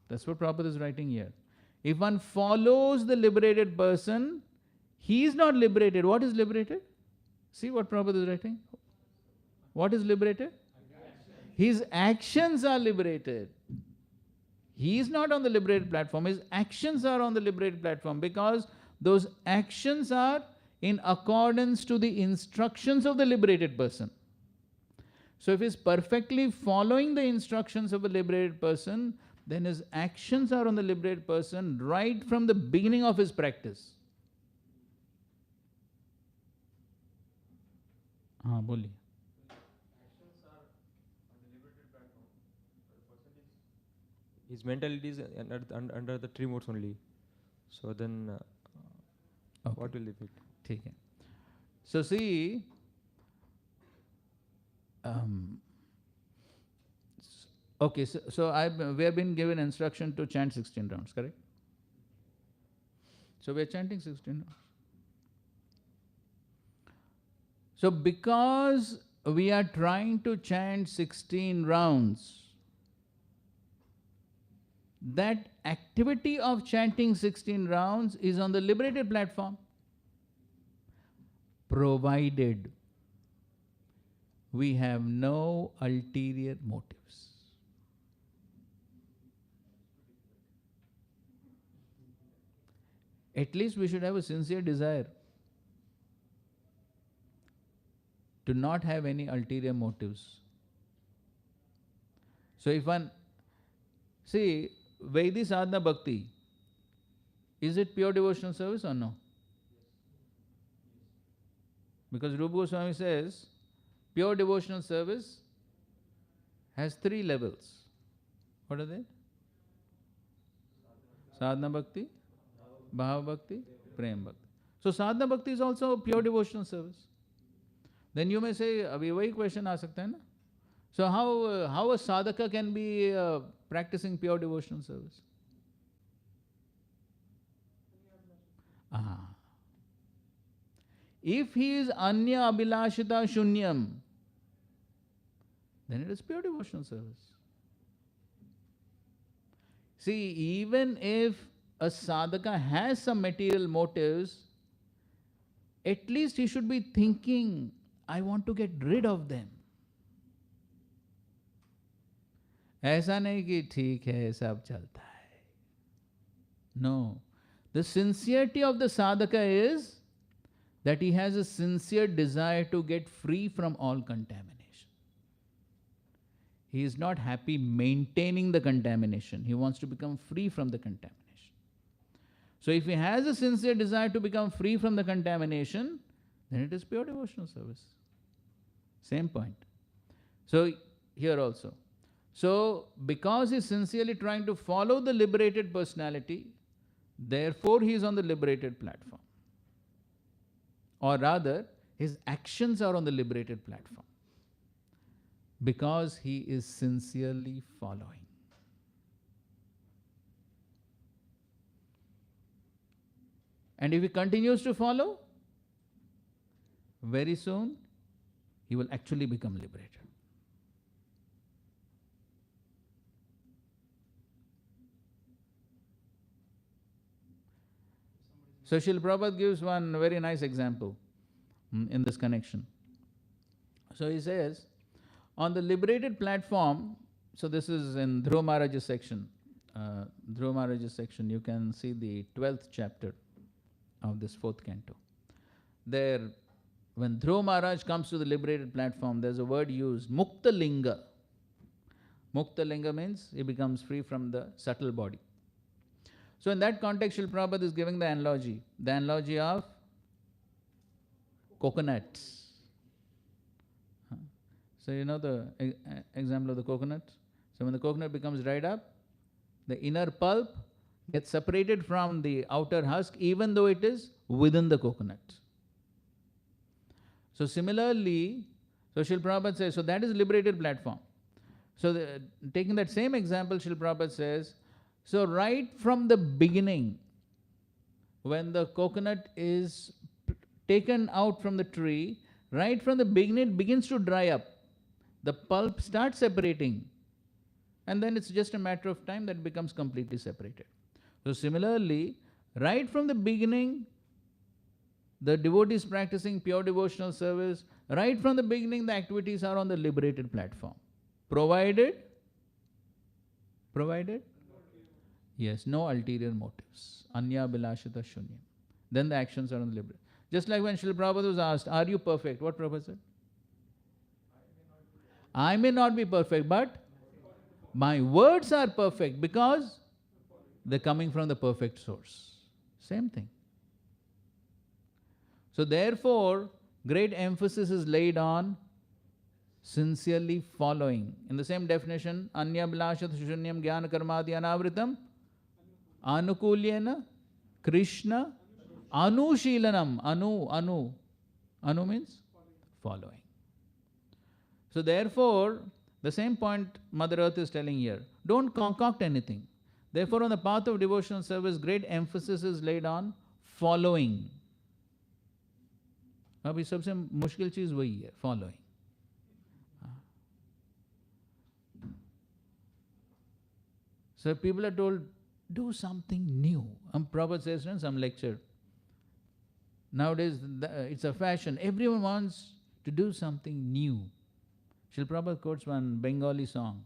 That's what Prabhupada is writing here. If one follows the liberated person, he is not liberated. What is liberated? See what Prabhupada is writing? What is liberated? His actions are liberated. He is not on the liberated platform. His actions are on the liberated platform because those actions are in accordance to the instructions of the liberated person. So if he is perfectly following the instructions of a liberated person, then his actions are on the liberated person right from the beginning of his practice. हाँ बोलिए. Actions are on the liberated platform. The person is his mentality is under the three modes only. So then, Okay. what will affect? ठीक है. So see, okay, so we have been given instruction to chant 16 rounds, correct? So we are chanting 16 rounds. So because we are trying to chant 16 rounds, that activity of chanting 16 rounds is on the liberated platform, provided we have no ulterior motives. At least we should have a sincere desire to not have any ulterior motives. So if one, see, Vaidhi sadhana bhakti, is it pure devotional service or no? Because Rupa Goswami says, pure devotional service has 3 levels. What are they? Sadhana bhakti, bhava bhakti, prem bhakti. So sadhana bhakti is also pure devotional service. Then you may say, abhi wahi question aa sakta hai na? So how a sadhaka can be practicing pure devotional service? If he is anya abhilashita shunyam, then it is pure devotional service. See, even if a sadhaka has some material motives, at least he should be thinking, I want to get rid of them. ऐसा नहीं कि ठीक है सब चलता है. No. The sincerity of the sadhaka is that he has a sincere desire to get free from all contamination. He is not happy maintaining the contamination. He wants to become free from the contamination. So if he has a sincere desire to become free from the contamination, then it is pure devotional service. Same point. So here also. So because he is sincerely trying to follow the liberated personality, therefore he is on the liberated platform. Or rather, his actions are on the liberated platform. Because he is sincerely following. And if he continues to follow, very soon he will actually become liberated. So Srila Prabhupada gives one very nice example in this connection. So he says, on the liberated platform, so this is in Dhruva Maharaj's section. Dhruva Maharaj's section, you can see the 12th chapter of this 4th canto. There, when Dhruva Maharaj comes to the liberated platform, there's a word used, Mukta Linga. Mukta Linga means he becomes free from the subtle body. So in that context, Srila Prabhupada is giving the analogy of coconuts. So you know the example of the coconut? So when the coconut becomes dried up, the inner pulp gets separated from the outer husk even though it is within the coconut. So similarly, so Srila Prabhupada says, so that is liberated platform. So taking that same example, Srila Prabhupada says, so right from the beginning, when the coconut is taken out from the tree, right from the beginning it begins to dry up. The pulp starts separating, and then it's just a matter of time that it becomes completely separated. So similarly, right from the beginning, the devotee is practicing pure devotional service. Right from the beginning, the activities are on the liberated platform. Provided? Yes, no ulterior motives. Anya bilashita shunyam. Then the actions are on the liberated. Just like when Srila Prabhupada was asked, are you perfect? What Prabhupada said? I may not be perfect, but my words are perfect because they're coming from the perfect source. Same thing. So therefore, great emphasis is laid on sincerely following. In the same definition, anya blashat shunyam jnana karmadi anavritam anukulyena Krishna anushilanam. Anu means following. So therefore, the same point Mother Earth is telling here. Don't concoct anything. Therefore, on the path of devotional service, great emphasis is laid on following. अभी सबसे मुश्किल चीज वही है, following. So people are told, do something new. Prabhupada says in some lecture, nowadays it's a fashion. Everyone wants to do something new. Srila Prabhupada quotes one Bengali song.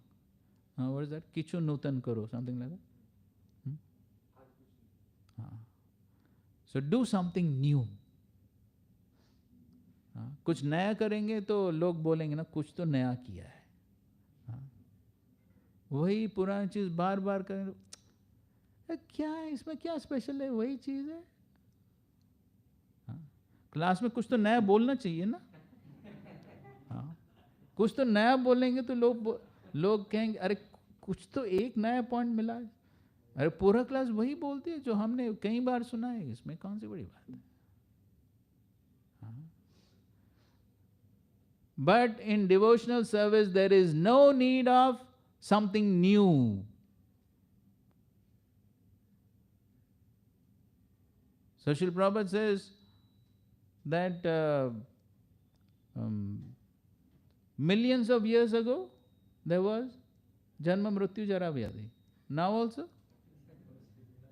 What is that? Kichu Nutan Karo, something like that. So do something new. कुछ नया करेंगे तो लोग बोलेंगे ना कुछ तो नया किया है. वही पुरानी चीज बार बार करेंगे, क्या है इसमें, क्या स्पेशल है, वही चीज है. क्लास में कुछ तो नया बोलना चाहिए ना. कुछ तो नया बोलेंगे तो लोग कहेंगे अरे कुछ तो एक नया पॉइंट मिला है. अरे पूरा क्लास वही बोलती है जो हमने कई बार सुना है, इसमें कौन सी बड़ी बात है. But in devotional service there is no need of something new. So Srila Prabhupada says that millions of years ago there was Janma Mrityu Jara Vyadhi. Now also?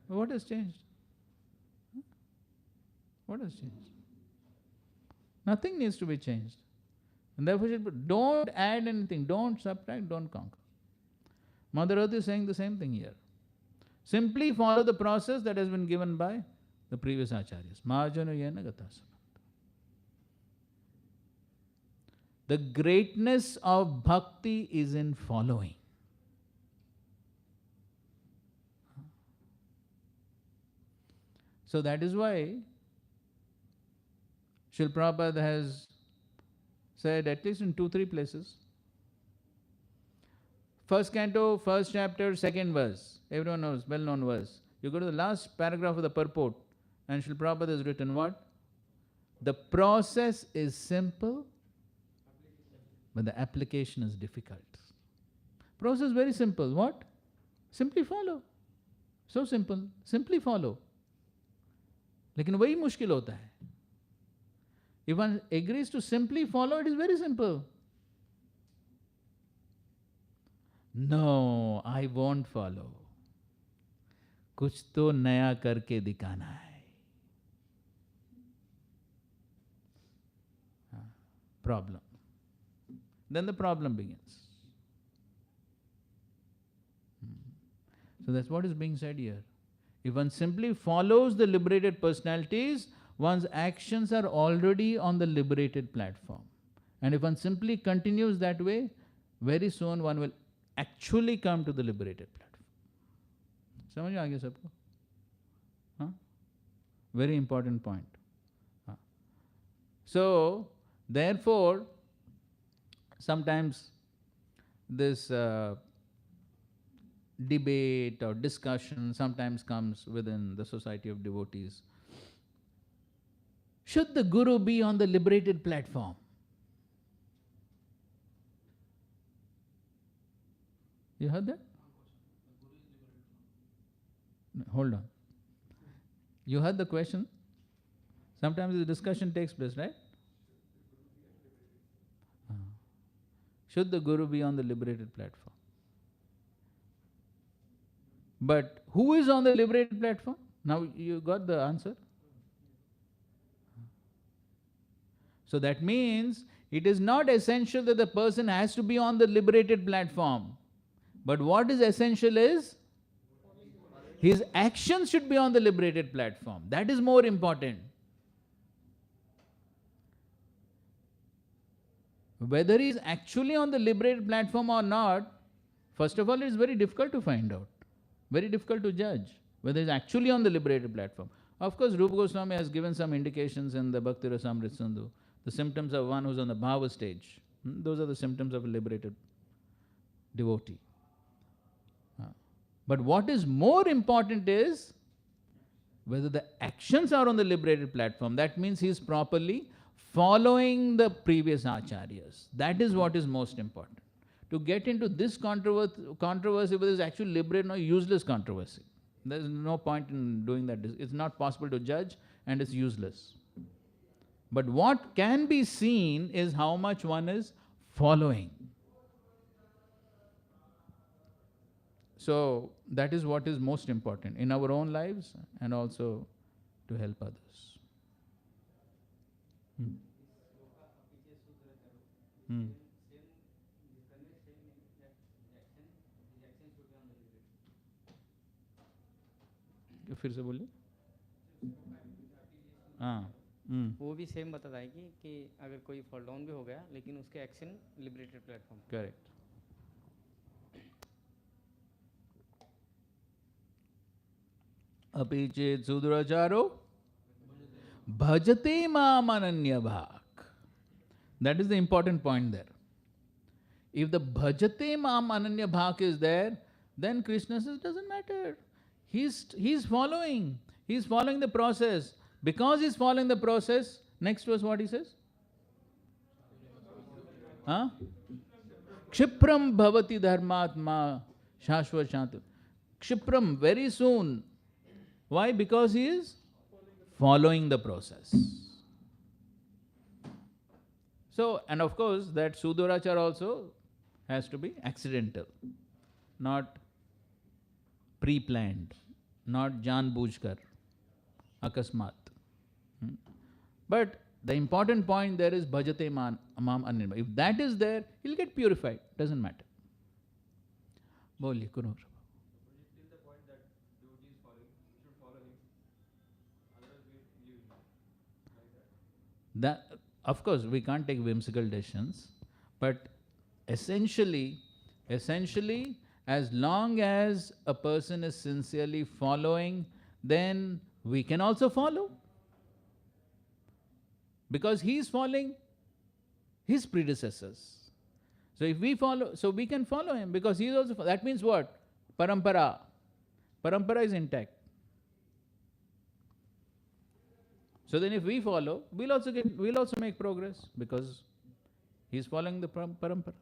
What has changed? What has changed? Nothing needs to be changed. And therefore, don't add anything, don't subtract, don't conquer. Mother Earth is saying the same thing here. Simply follow the process that has been given by the previous acharyas. Mahajana yena gata samanta. The greatness of bhakti is in following. So that is why Srila Prabhupada has said at least in 2-3 places. First canto, first chapter, second verse. Everyone knows, well-known verse. You go to the last paragraph of the purport and Srila Prabhupada has written what? The process is simple, but the application is difficult. Process is very simple. What? Simply follow. So simple. Simply follow. लेकिन वही मुश्किल होता है. If one agrees to simply follow, it is very simple. No, I won't follow. कुछ तो नया करके दिखाना है. Problem. Then the problem begins. So that's what is being said here. If one simply follows the liberated personalities, one's actions are already on the liberated platform. And if one simply continues that way, very soon one will actually come to the liberated platform. समझ में आ गया सबको? Very important point. So, therefore, sometimes this debate or discussion sometimes comes within the society of devotees. Should the Guru be on the liberated platform? You heard that? No, hold on. You heard the question? Sometimes the discussion takes place, right? Should the Guru be on the liberated platform? But who is on the liberated platform? Now you got the answer. So that means it is not essential that the person has to be on the liberated platform. But what is essential is his actions should be on the liberated platform. That is more important. Whether he is actually on the liberated platform or not, first of all, it is very difficult to find out. Very difficult to judge whether he is actually on the liberated platform. Of course, Rupa Goswami has given some indications in the Bhakti Rasamrita Sindhu the symptoms of one who's on the bhava stage. Those are the symptoms of a liberated devotee. But what is more important is whether the actions are on the liberated platform. That means he is properly following the previous acharyas. That is what is most important. To get into this controversy whether it's actually liberated or useless controversy. There is no point in doing that. It's not possible to judge and it's useless. But what can be seen is how much one is following. So that is what is most important in our own lives and also to help others. फिर से बोलिए. वो भी same बताता है कि अगर कोई फॉल डाउन भी हो गया लेकिन उसके एक्शन लिबरेटेड प्लेटफॉर्म. करेक्ट. अपि चेत् सुदुराचारो bhajate mam ananya bhak. That is the important point there. If the bhajate mam ananya bhak is there, then Krishna says, doesn't matter. He's following. He's following the process. Because he's following the process, next verse what he says? Kshipram bhavati dharmatma shashvat shanti. Kshipram, very soon. Why? Because he is following the process. So, and of course, that Sudurachar also has to be accidental, not pre-planned, not janbujkar, akasmat. But the important point there is bhajate mam ananya. If that is there, he'll get purified. Doesn't matter. Boliye, Kunur. Till the point that devotee is following, should follow him. Otherwise, we leave him. Like that. Of course, we can't take whimsical decisions, but essentially, as long as a person is sincerely following, then we can also follow. Because he is following his predecessors. So if we follow, so we can follow him because he is also, that means what? Parampara. Parampara is intact. So then if we follow, we'll also make progress because he's following the parampara.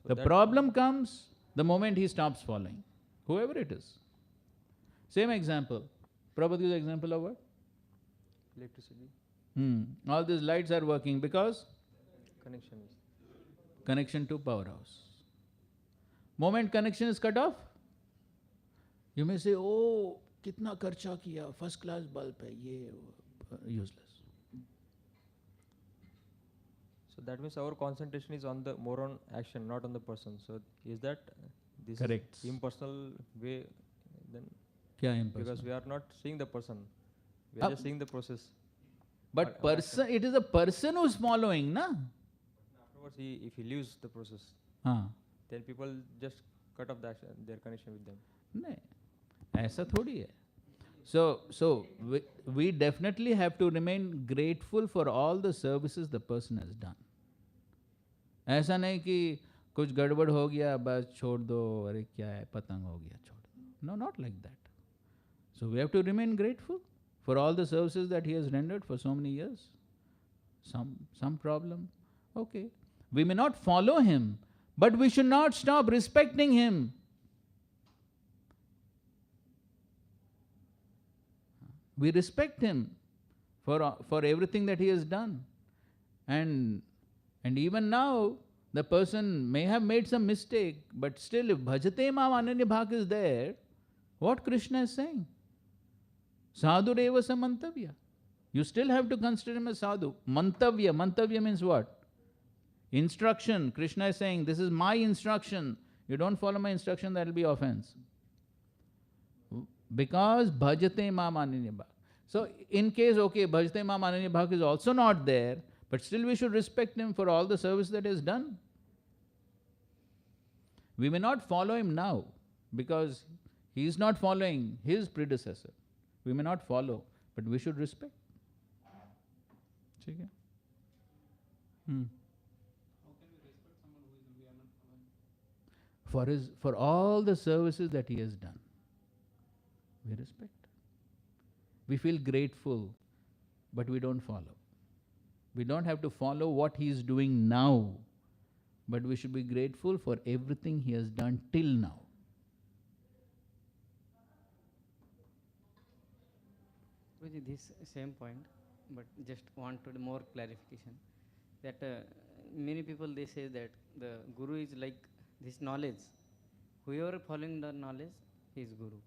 So the problem comes the moment he stops following, whoever it is. Same example. Prabhuji is example of what? Electricity. All these lights are working because Connection to powerhouse. Moment connection is cut off, you may say, oh, कितना खर्चा किया, first class bulb है, ये useless. So that means our concentration is on the more on action, not on the person. So is that this Correct. is impersonal way then? क्या impersonal? Because we are not seeing the person, we are just seeing the process. But person, it is a person who is following, na? Afterwards, if he leaves the process, then people just cut off their connection with them. नहीं, ऐसा थोड़ी है. So we definitely have to remain grateful for all the services the person has done. ऐसा नहीं कि कुछ गड़बड़ हो गया बस छोड़ दो, अरे क्या है पतंग हो गया छोड़ दो. No, not like that. So we have to remain grateful for all the services that he has rendered for so many years. Some problem, okay. We may not follow him, but we should not stop respecting him. We respect him for everything that he has done. And even now, the person may have made some mistake, but still if bhajate mam ananya bhak is there, what Krishna is saying? Sadhu reva samantavya. You still have to consider him as sadhu. Mantavya. Mantavya means what? Instruction. Krishna is saying, this is my instruction. You don't follow my instruction, that will be offense. Because bhajate mam ananya bhak. So in case, okay, bhajate mam ananya bhak is also not there, but still we should respect him for all the service that he has done. We may not follow him now, because he is not following his predecessor. We may not follow, but we should respect. ठीक है? How can we respect someone we are not following? For all the services that he has done, we respect. We feel grateful, but we don't follow. We don't have to follow what he is doing now, but we should be grateful for everything he has done till now. Prabhuji, this same point, but just wanted more clarification. That many people they say that the guru is like this knowledge. Whoever following the knowledge, he is guru.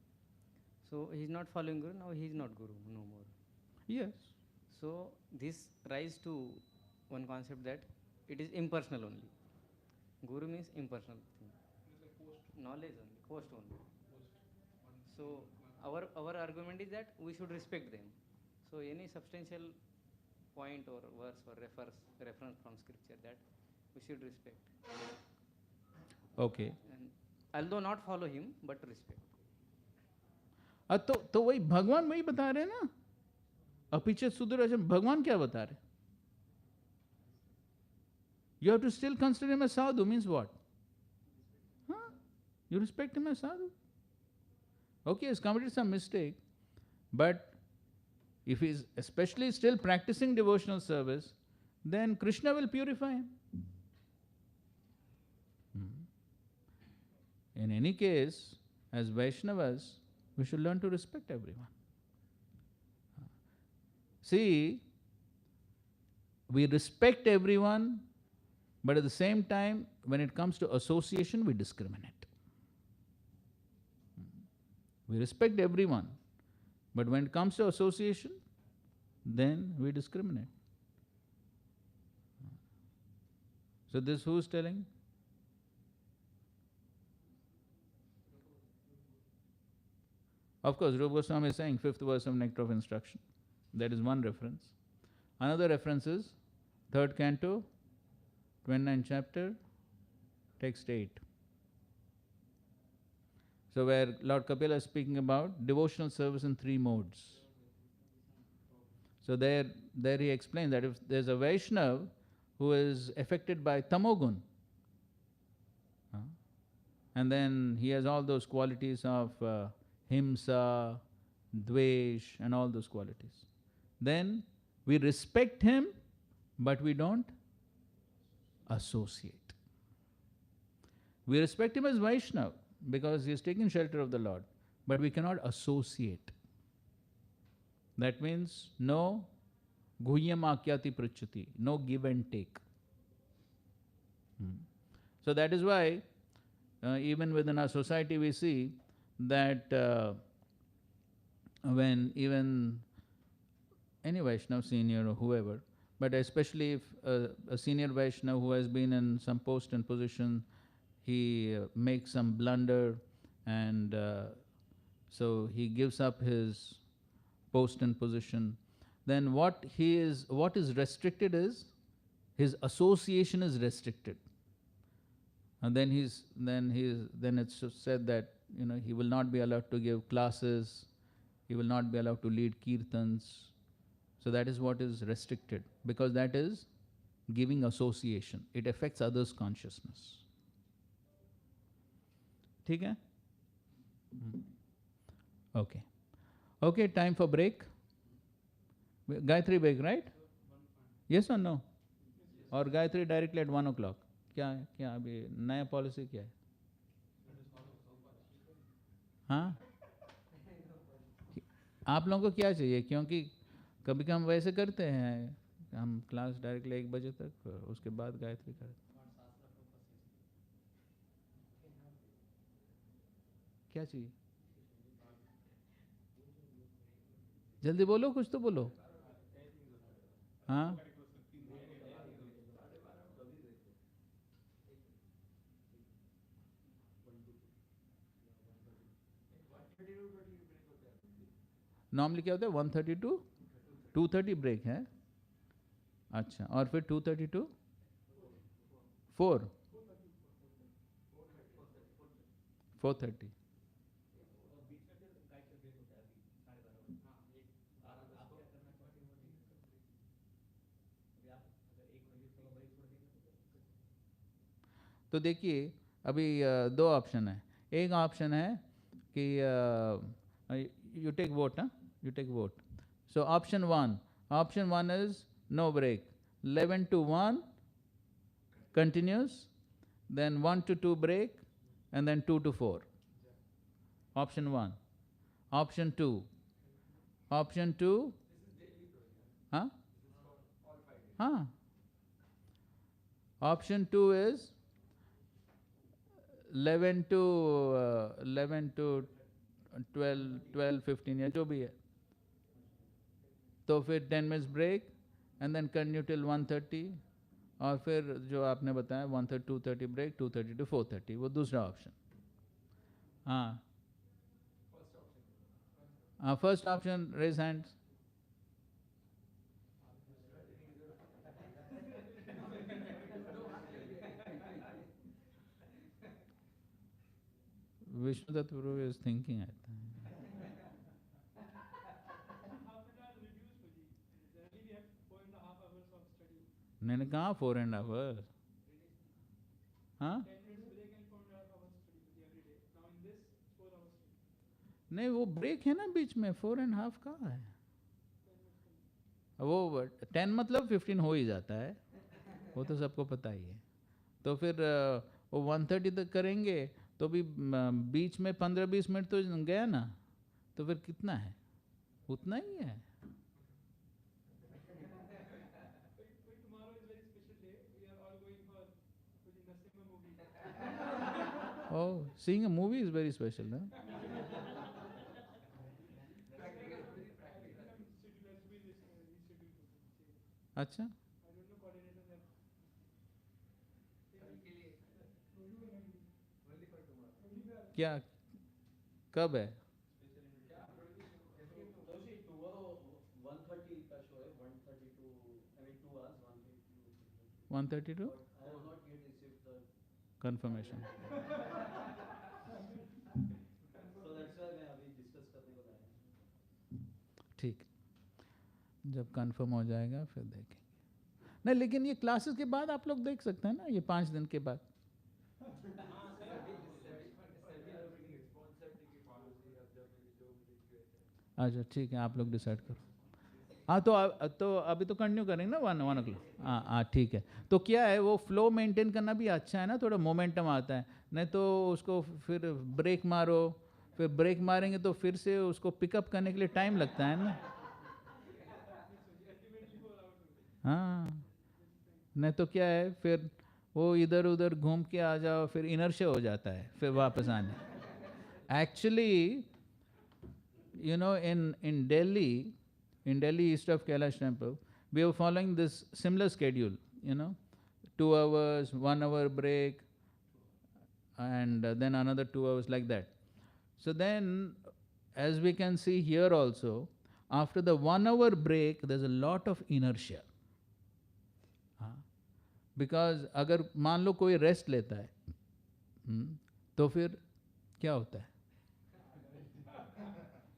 So he is not following guru, now he is not guru no more. Yes. So this rise to one concept that it is impersonal only. Guru means impersonal thing. Knowledge only, post only. So our argument is that we should respect them. So any substantial point or verse or reference from scripture that we should respect. Okay. And although not follow him, but respect. तो वही भगवान वही बता रहे हैं ना, अपीछे सुदूरशम भगवान क्या बता रहे? You have to still consider him as sadhu means what? Huh? You respect him as sadhu. Okay, he's committed some mistake, but if he's especially still practicing devotional service, then Krishna will purify him. In any case, as Vaishnavas, we should learn to respect everyone. See, we respect everyone, but at the same time, when it comes to association, we discriminate. We respect everyone, but when it comes to association, then we discriminate. So this who is telling? Of course, Rupa Goswami is saying 5th verse of Nectar of Instruction. That is one reference. Another reference is 3rd canto, 29th chapter, text 8. So where Lord Kapila is speaking about devotional service in 3 modes. So there he explains that if there's a Vaishnav who is affected by tamogun, and then he has all those qualities of himsa, dvesh, and all those qualities, then we respect him, but we don't associate. We respect him as Vaishnav because he is taking shelter of the Lord, but we cannot associate. That means no guhyam akyati prachyati, no give and take. So that is why even within our society we see that when even any Vaishnav senior or whoever, but especially if a senior Vaishnav who has been in some post and position, he makes some blunder and so he gives up his post and position, then what is restricted is his association is restricted. And then it's said that he will not be allowed to give classes, he will not be allowed to lead kirtans. So that is what is restricted, because that is giving association. It affects others' consciousness. ठीक है? Okay. Okay, time for break. Gayatri break, right? Yes or no? Or Gayatri directly at 1 o'clock? क्या अभी नया policy क्या है? हाँ? आप लोगों को क्या चाहिए? क्योंकि कभी हम वैसे करते हैं, हम क्लास डायरेक्टली 1 बजे तक, उसके बाद गायत्री करते हैं. क्या चाहिए? जल्दी बोलो, कुछ तो बोलो. हाँ? नॉर्मली क्या होता है? 1:30 to 2:30 ब्रेक है. अच्छा, और फिर 2:30 to 4? 4:30. तो देखिए अभी दो ऑप्शन है. एक ऑप्शन है कि you take vote, huh? You take vote. So option one is no break. 11 to 1 continues, then 1 to 2 break, and then 2 to 4. Option 1. Option 2. Option 2. Huh? Huh? Option 2 is 11 to 12, 15 या जो भी है. तो फिर 10 minutes break and then continue till 1:30, और फिर जो आपने बताया 1:30 2:30 break, 2:30 to 4:30, वो दूसरा ऑप्शन. हाँ, first option, raise hands. Vishnu Dutt Prabhu is thinking. मैंने कहा 4.5 hours. हाँ, नहीं वो ब्रेक है ना बीच में, 4.5 कहाँ है. वो 10 मतलब 15 हो ही जाता है, वो तो सबको पता ही है. तो फिर वो 1:30 तक करेंगे तो भी बीच में 15-20 मिनट तो गया ना, तो फिर कितना है, उतना ही है. Oh, seeing a movie is very special, huh? अच्छा, क्या कब है? Tomorrow 1:30 का शो है, 1:30 to, I mean 2 hours, 1:30 to 1:32 But I have not yet received the confirmation. so that's why मैं अभी डिस्कस करने को लाया. ठीक, जब कंफर्म हो जाएगा फिर देखेंगे. नहीं, लेकिन ये क्लासेस के बाद आप लोग देख सकते हैं ना, ये 5 दिन के बाद. अच्छा ठीक है, आप लोग डिसाइड करो. हाँ, तो अभी तो कंटिन्यू करेंगे ना 1 o'clock. हाँ ठीक है. तो क्या है, वो फ्लो मेंटेन करना भी अच्छा है ना, थोड़ा मोमेंटम आता है. नहीं तो उसको फिर ब्रेक मारो, फिर ब्रेक मारेंगे तो फिर से उसको पिकअप करने के लिए टाइम लगता है ना. हाँ, नहीं तो क्या है, फिर वो इधर उधर घूम के आ जाओ, फिर इनर्शिया हो जाता है फिर वापस आने. Actually you know, in Delhi, east of Kailash temple, we were following this similar schedule, 2 hours, 1 hour break, and then another 2 hours, like that. So then, as we can see here also, after the 1 hour break, there's a lot of inertia. Because अगर मान लो कोई rest लेता है, तो फिर क्या होता है,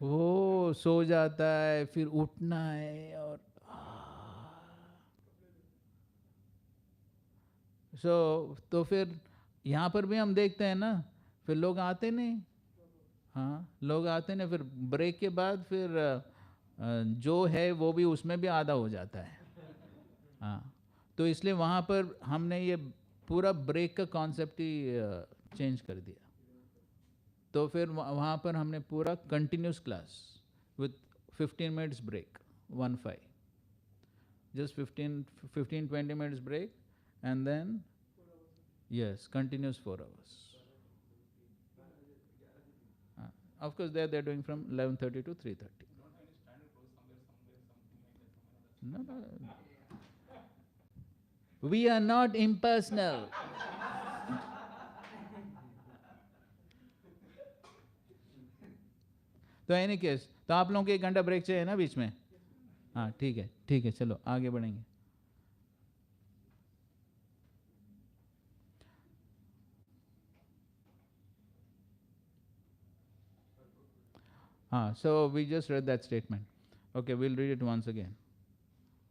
वो सो जाता है, फिर उठना है, और तो फिर यहाँ पर भी हम देखते हैं ना, फिर लोग आते नहीं. हाँ, लोग आते नहीं, फिर ब्रेक के बाद फिर जो है वो भी उसमें भी आधा हो जाता है. हाँ, तो इसलिए वहाँ पर हमने ये पूरा ब्रेक का कॉन्सेप्ट ही चेंज कर दिया. तो फिर वहाँ पर हमने पूरा continuous class with 15 minutes break, 1:5, just 15-20 minutes break, and then yes, continuous 4 hours. Of course, they're doing from 11:30 to 3:30. No. We are not impersonal. तो एनी केस, तो आप लोगों को 1 घंटा ब्रेक चाहिए ना बीच में. हाँ ठीक है, चलो आगे बढ़ेंगे. हाँ, so we just read that statement. Okay, we'll read it once again.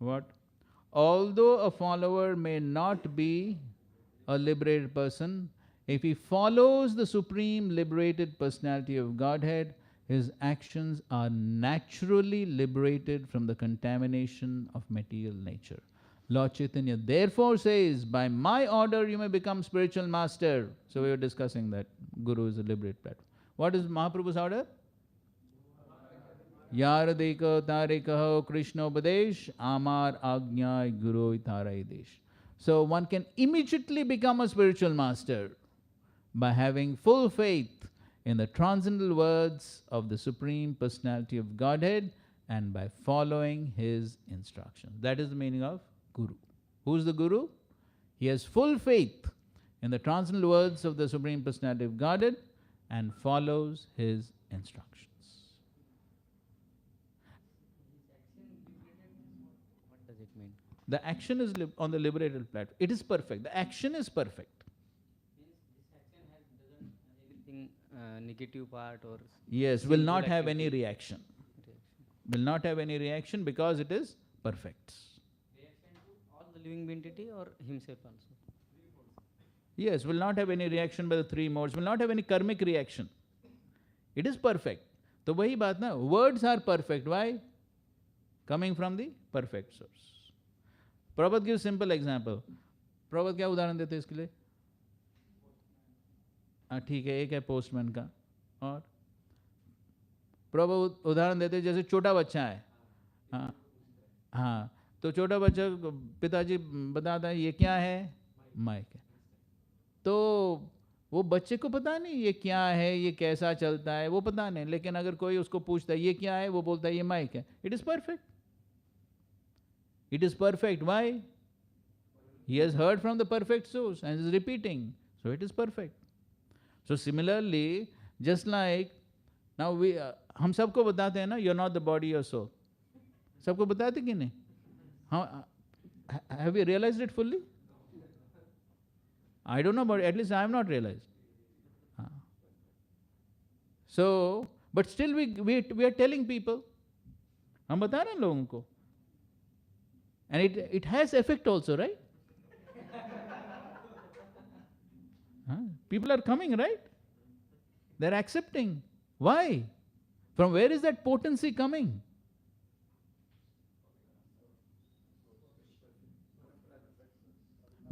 What? Although a follower may not be a liberated person, if he follows the Supreme Liberated Personality of Godhead, his actions are naturally liberated from the contamination of material nature. Lord Chaitanya therefore says, by my order you may become spiritual master. So we were discussing that Guru is a liberated platform. What is Mahaprabhu's order? Yaradeka tarekaho Krishna Upadesh, Amar Ajna Guru Tarai Desh. So one can immediately become a spiritual master by having full faith in the transcendental words of the Supreme Personality of Godhead and by following his instructions. That is the meaning of Guru. Who is the Guru? He has full faith in the transcendental words of the Supreme Personality of Godhead and follows his instructions. What does it mean? The action is on the liberated platform. It is perfect. The action is perfect. Means this action doesn't anything negative part or Yes, will not sinful have any activity. reaction. Will not have any reaction because it is perfect. Reaction to all the living entity or himself also. Yes, will not have any reaction by the three modes, will not have any karmic reaction. It is perfect. तो वही बात ना, words are perfect. Why? Coming from the perfect source. Prabhupada gives simple example. Prabhupada क्या उदाहरण देते हैं इसके लिए? ठीक है, एक है पोस्टमैन का और प्रभु उदाहरण देते हैं जैसे छोटा बच्चा है. हाँ हाँ, तो छोटा बच्चा पिताजी बताता है ये क्या है? माइक है. तो वो बच्चे को पता नहीं ये क्या है, ये कैसा चलता है, वो पता नहीं. लेकिन अगर कोई उसको पूछता है ये क्या है, वो बोलता है ये माइक है. It is perfect. It is perfect. Why? He has heard from the perfect source and is repeating. So it is perfect. So similarly, just like now we, हम सबको बताते हैं ना, you're not the body, your soul. सबको बताते कि नहीं? हाँ, have you realized it fully? I don't know, but at least I have not realized. So, but still we are telling people. हम बता रहे हैं लोगों को. And it has effect also, right? People are coming, right? They're accepting. Why? From where is that potency coming?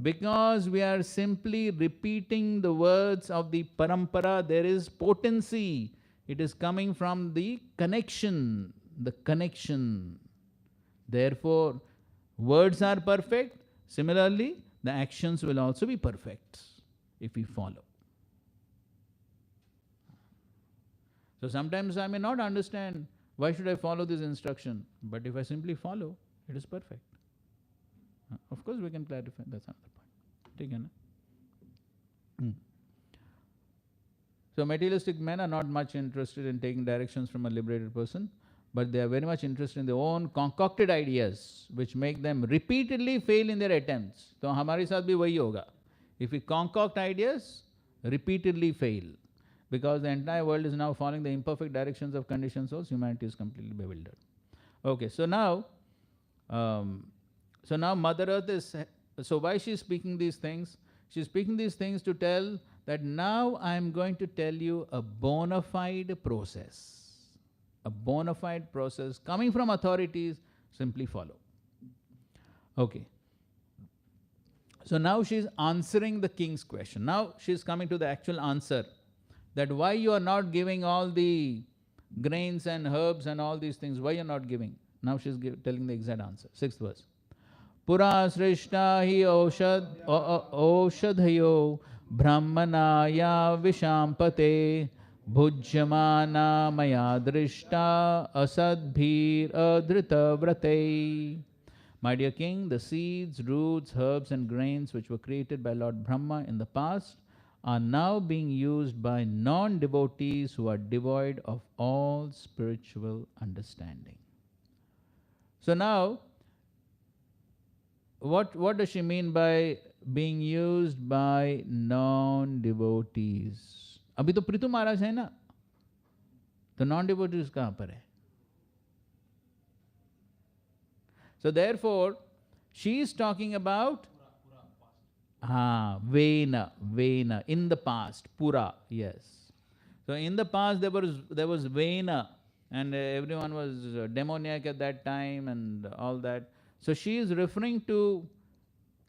Because we are simply repeating the words of the parampara, there is potency. It is coming from the connection. The connection. Therefore, words are perfect. Similarly, the actions will also be perfect if we follow. So sometimes I may not understand why should I follow this instruction, but if I simply follow, it is perfect. Of course, we can clarify. That's another point. ठीक है ना? So materialistic men are not much interested in taking directions from a liberated person, but they are very much interested in their own concocted ideas, which make them repeatedly fail in their attempts. तो हमारे साथ भी वही होगा. If we concoct ideas, repeatedly fail. Because the entire world is now following the imperfect directions of conditioned souls, humanity is completely bewildered. Okay, so now Mother Earth is, so why she is speaking these things? She is speaking these things to tell that now I am going to tell you a bona fide process. A bona fide process coming from authorities, simply follow. Okay. So now she is answering the king's question. Now she is coming to the actual answer. That why you are not giving all the grains and herbs and all these things, why you are not giving? Now she is telling the exact answer. 6th verse. Pura srishta hi oshadhayo brahmanaya vishampate bhujyamana maya drishta asadbhir adhrita vrate. My dear king, the seeds, roots, herbs and grains which were created by Lord Brahma in the past are now being used by non-devotees who are devoid of all spiritual understanding. So now, what does she mean by being used by non-devotees? अभी तो पृथु महाराज है ना, तो non-devotees कहाँ पर है? So therefore, she is talking about Vena. In the past, Pura, yes. So in the past there was Vena, and everyone was demoniac at that time and all that. So she is referring to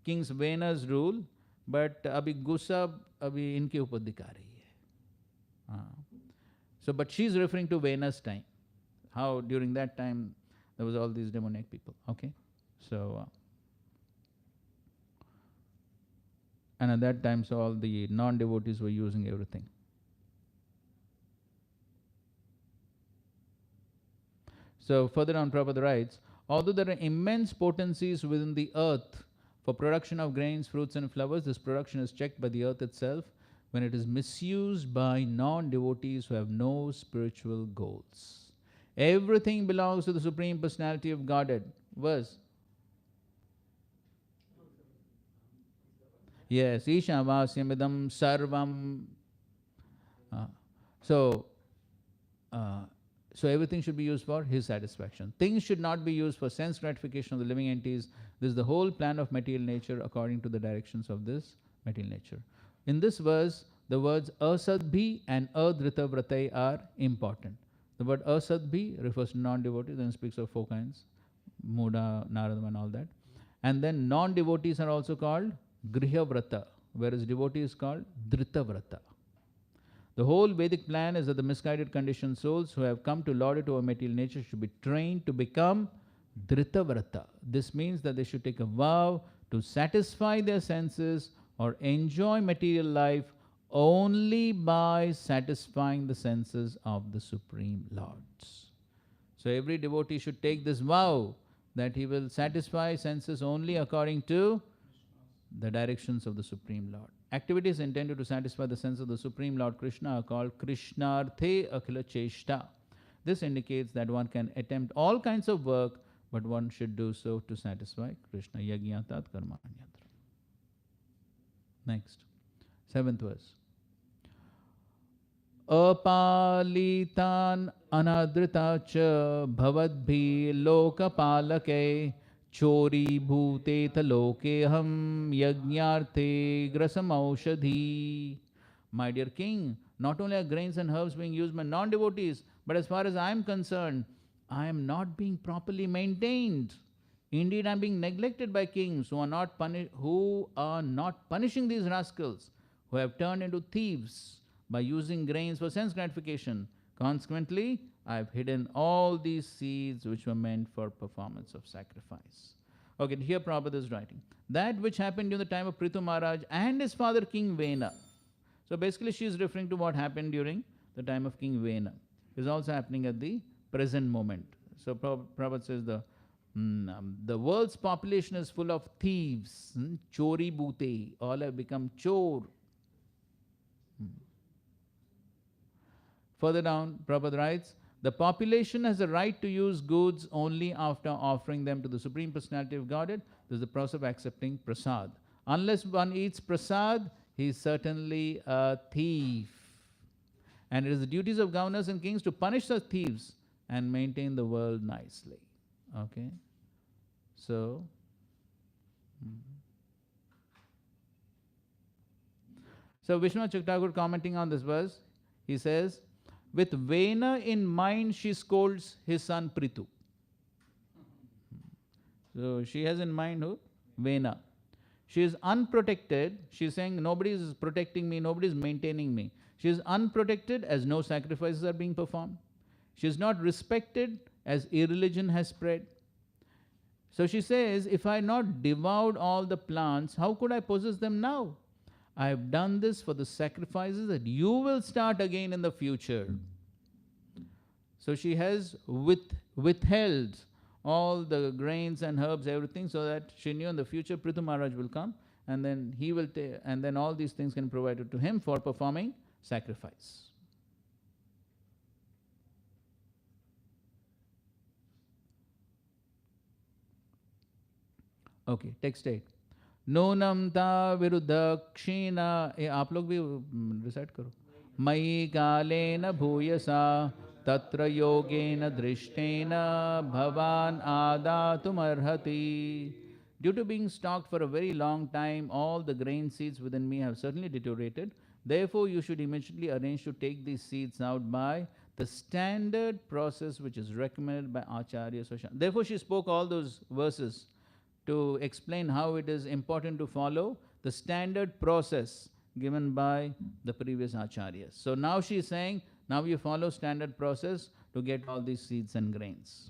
King's Vena's rule, but abhi gussa abhi inke upar dikha rahi hai. So, but she is referring to Vena's time. How during that time there was all these demoniac people. Okay, so. And at that time, so all the non-devotees were using everything. So further on, Prabhupada writes, although there are immense potencies within the earth for production of grains, fruits and flowers, this production is checked by the earth itself when it is misused by non-devotees who have no spiritual goals. Everything belongs to the Supreme Personality of Godhead. Verse. Yes, Ishavasyamadam Sarvam. So everything should be used for his satisfaction. Things should not be used for sense gratification of the living entities. This is the whole plan of material nature according to the directions of this material nature. In this verse, the words asadbhi and adrita vratai are important. The word asadbhi refers to non-devotees and speaks of four kinds, Muda, Naradam and all that. And then non-devotees are also called Griha Vrata, whereas devotee is called Drita Vrata. The whole Vedic plan is that the misguided conditioned souls who have come to lord it over material nature should be trained to become Drita Vrata. This means that they should take a vow to satisfy their senses or enjoy material life only by satisfying the senses of the Supreme Lords. So every devotee should take this vow that he will satisfy senses only according to the directions of the Supreme Lord. Activities intended to satisfy the sense of the Supreme Lord Krishna are called Krishnarthe Akhila Cheshta. This indicates that one can attempt all kinds of work, but one should do so to satisfy Krishna. Yajnatat Karmanyatra. Next, 7th verse. Apalitan anadrita cha bhavadbhi lokapalake Chori bhute talokeham yajnarthe grasam aushadhi. My dear king, not only are grains and herbs being used by non-devotees, but as far as I am concerned, I am not being properly maintained. Indeed, I am being neglected by kings who are not punishing these rascals who have turned into thieves by using grains for sense gratification. Consequently, I have hidden all these seeds which were meant for performance of sacrifice. Okay, here Prabhupada is writing. That which happened during the time of Prithu Maharaj and his father King Vena. So basically she is referring to what happened during the time of King Vena. It is also happening at the present moment. So Prabhupada says the world's population is full of thieves. Chori bhute. All have become chor. Further down, Prabhupada writes, the population has a right to use goods only after offering them to the Supreme Personality of Godhead. This is the process of accepting prasad. Unless one eats prasad, he is certainly a thief. And it is the duties of governors and kings to punish such thieves and maintain the world nicely. Okay? So, Vishwanath Chakravarti commenting on this verse, he says, with Vena in mind, she scolds his son Prithu. So she has in mind who? Vena. She is unprotected. She is saying nobody is protecting me, nobody is maintaining me. She is unprotected as no sacrifices are being performed. She is not respected as irreligion has spread. So she says, if I had not devoured all the plants, how could I possess them now? I have done this for the sacrifices that you will start again in the future. So she has withheld all the grains and herbs, everything, so that she knew in the future Prithu Maharaj will come, and then he will and then all these things can be provided to him for performing sacrifice. Okay, text 8. नूनम ता विरुद्ध क्षीण ये आप लोग भी recite करो मयि कालेन भूयसा तत्र योगेन दृष्टेन भवान आदातुमर्हति Due to being stocked for a very long time, all the grain seeds within me have certainly deteriorated. Therefore, you should immediately arrange to take these seeds out by the standard process which is recommended by Acharya. Therefore, she spoke all those verses to explain how it is important to follow the standard process given by the previous Acharyas. So now she is saying, now you follow standard process to get all these seeds and grains.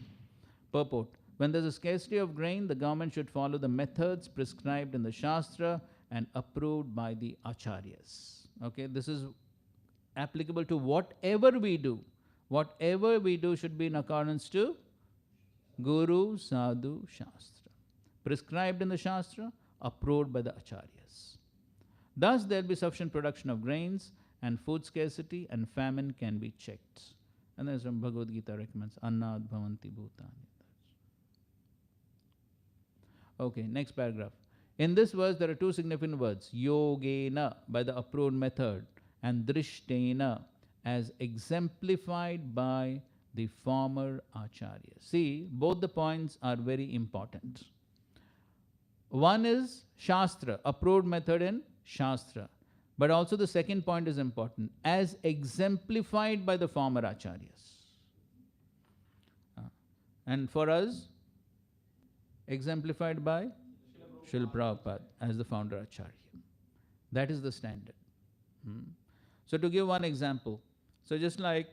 Purport. When there is a scarcity of grain, the government should follow the methods prescribed in the Shastra and approved by the Acharyas. Okay, this is applicable to whatever we do. Whatever we do should be in accordance to Guru, Sadhu, Shastra. Prescribed in the Shastra, approved by the Acharyas. Thus, there will be sufficient production of grains, and food scarcity and famine can be checked. And then some Bhagavad Gita recommends Annad Bhavanti Bhutani. Okay, next paragraph. In this verse, there are two significant words: Yogena, by the approved method, and Drishtena, as exemplified by the former Acharya. See, both the points are very important. One is Shastra, approved method in Shastra. But also the second point is important, as exemplified by the former Acharyas. And for us, exemplified by Srila Prabhupada as the founder Acharya. That is the standard. So to give one example, so just like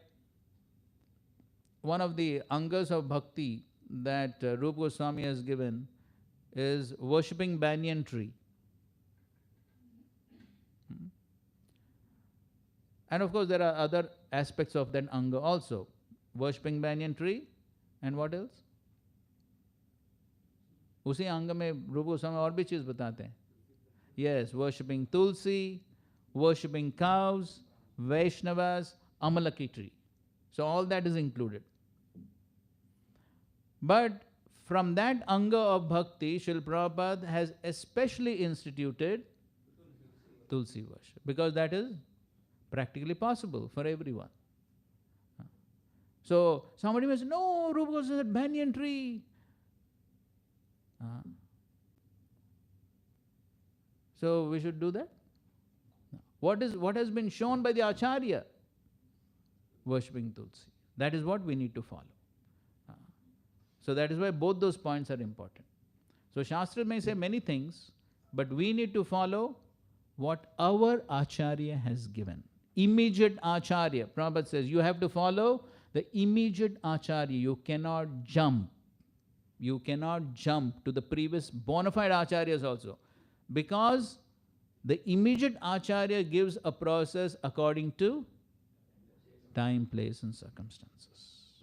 one of the angas of bhakti that Rupa Goswami has given is worshipping banyan tree. And of course there are other aspects of that anga also. Worshipping banyan tree and what else? उसी अंग में रूप गोस्वामी और भी चीज बताते हैं. Yes, worshipping tulsi, worshipping cows, Vaishnavas, Amalaki tree. So all that is included. But from that anga of bhakti, Srila Prabhupada has especially instituted tulsi worship, because that is practically possible for everyone. So somebody may say, no, Rupa Goswami said banyan tree. So we should do that? What has been shown by the Acharya? Worshipping tulsi. That is what we need to follow. So that is why both those points are important. So Shastra may say many things, but we need to follow what our Acharya has given. Immediate Acharya. Prabhupada says you have to follow the immediate Acharya. You cannot jump. You cannot jump to the previous bona fide Acharyas also. Because the immediate Acharya gives a process according to time, place and circumstances.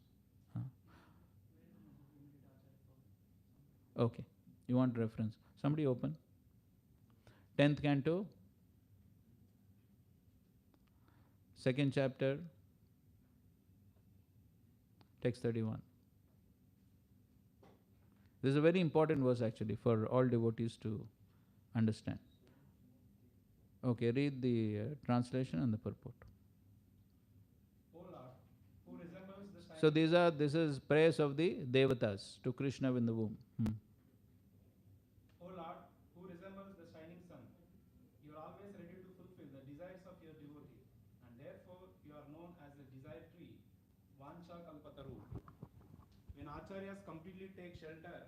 Okay. You want reference? Somebody open. 10th canto. 2nd chapter. Text 31. This is a very important verse actually for all devotees to understand. Okay, read the translation and the purport. O Lord, who resembles the shining. So this is prayers of the Devatas to Krishna in the womb. O Lord, who resembles the shining sun, you are always ready to fulfill the desires of your devotee, and therefore you are known as the desire tree, Vancha Kalpataru. When Acharyas completely take shelter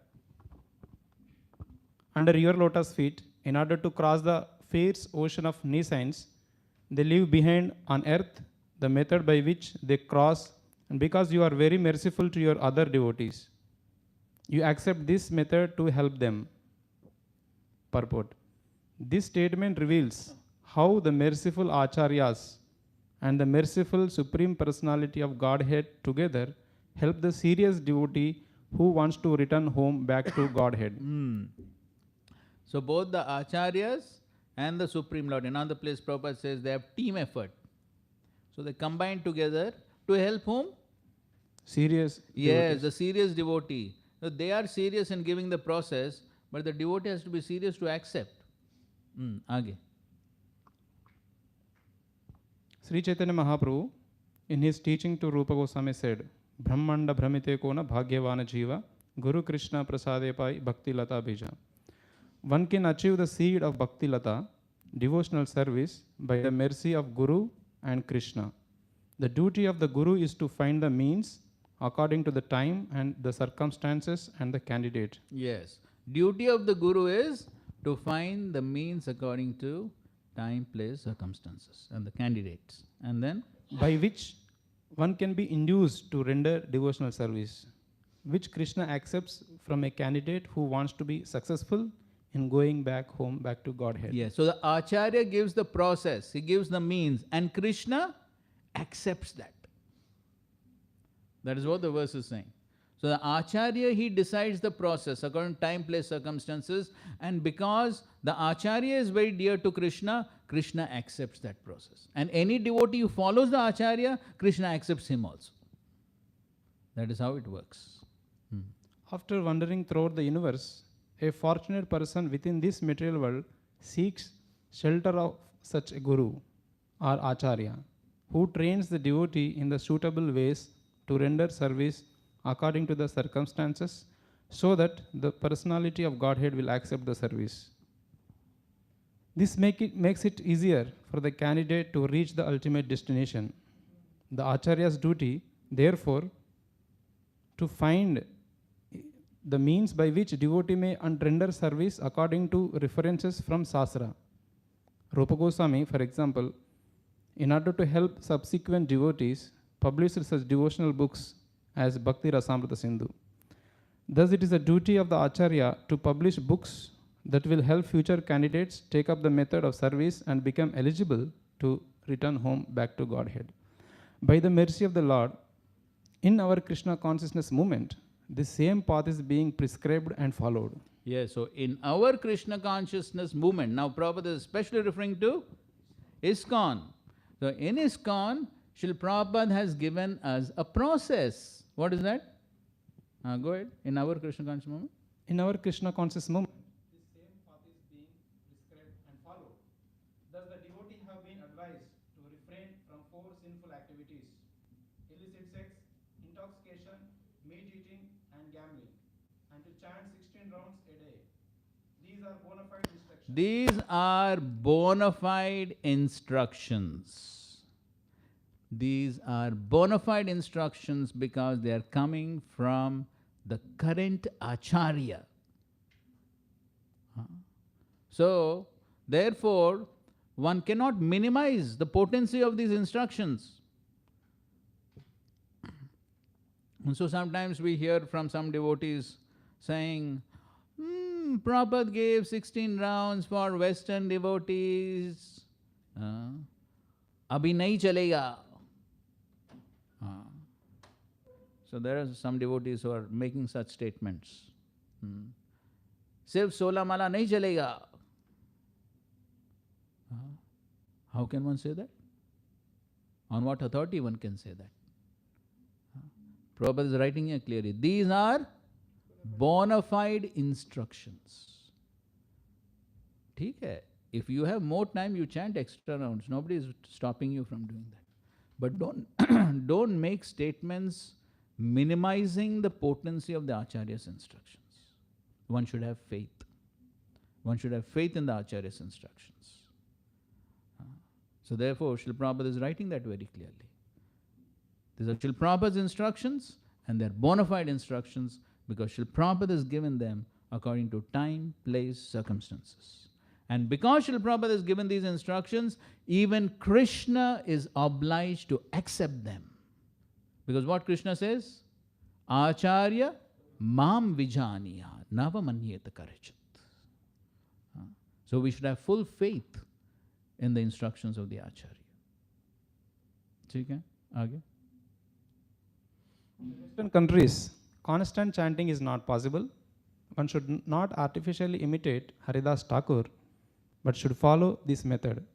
under your lotus feet, in order to cross the fierce ocean of nescience, they leave behind on earth the method by which they cross, and because you are very merciful to your other devotees, you accept this method to help them. Purport. This statement reveals how the merciful Acharyas and the merciful Supreme Personality of Godhead together help the serious devotee who wants to return home back to Godhead. So both the Acharyas and the Supreme Lord, in another place Prabhupada says they have team effort. So they combine together to help whom? Serious Yes, devotees. the serious devotee. So they are serious in giving the process, but the devotee has to be serious to accept. Aage. Sri Chaitanya Mahaprabhu, in his teaching to Rupa Goswami, said, Brahmanda Brahmite Kona Bhagyavana Jiva, Guru Krishna Prasade Pai Bhakti Lata Bija. one can achieve the seed of Bhakti Lata, devotional service, by the mercy of Guru and Krishna. The duty of the Guru is to find the means according to the time and the circumstances and the candidate. Yes. Duty of the Guru is to find the means according to time, place, circumstances, and the candidates. And then? By which one can be induced to render devotional service, which Krishna accepts from a candidate who wants to be successful in going back home, back to Godhead. Yes. So the Acharya gives the process, he gives the means, and Krishna accepts that. That is what the verse is saying. So the Acharya, he decides the process according to time, place, circumstances, and because the Acharya is very dear to Krishna, Krishna accepts that process. And any devotee who follows the Acharya, Krishna accepts him also. That is how it works. After wandering throughout the universe, a fortunate person within this material world seeks shelter of such a guru or acharya, who trains the devotee in the suitable ways to render service according to the circumstances, so that the personality of Godhead will accept the service. This makes it easier for the candidate to reach the ultimate destination. The acharya's duty, therefore, to find the means by which devotee may render service according to references from Sastra. Rupa Goswami, for example, in order to help subsequent devotees, published such devotional books as Bhakti Rasamrita Sindhu. Thus, it is the duty of the Acharya to publish books that will help future candidates take up the method of service and become eligible to return home back to Godhead. By the mercy of the Lord, in our Krishna consciousness movement, the same path is being prescribed and followed. Yes, so in our Krishna consciousness movement, now Prabhupada is especially referring to ISKCON. So in ISKCON, Srila Prabhupada has given us a process. What is that? Go ahead. In our Krishna consciousness movement? In our Krishna consciousness movement, the same path is being prescribed and followed. Thus the devotee have been advised to refrain from 4 sinful activities: illicit sex, intoxication, meat eating, and gambling, and to chant 16 rounds a day. These are bona fide instructions. These are bona fide instructions. These are bona fide instructions because they are coming from the current Acharya. So, therefore, one cannot minimize the potency of these instructions. And so sometimes we hear from some devotees saying, Prabhupada gave 16 rounds for Western devotees. Abhi nahi chalega. So there are some devotees who are making such statements. Sirf 16 mala nahi chalega. How can one say that? On what authority one can say that? Prabhupada is writing here clearly. These are bona fide instructions. ठीक है. If you have more time, you chant extra rounds. Nobody is stopping you from doing that. But don't make statements minimizing the potency of the Acharya's instructions. One should have faith. One should have faith in the Acharya's instructions. So therefore, Srila Prabhupada is writing that very clearly. These are Srila Prabhupada's instructions, and they are bona fide instructions because Srila Prabhupada has given them according to time, place, circumstances. And because Srila Prabhupada has given these instructions, even Krishna is obliged to accept them. Because what Krishna says? Acharya mam vijaniya navamanyeta karachit. So we should have full faith in the instructions of the Acharya. ठीक है? आगे? In Western countries, constant chanting is not possible. One should not artificially imitate Haridas Thakur, but should follow this method.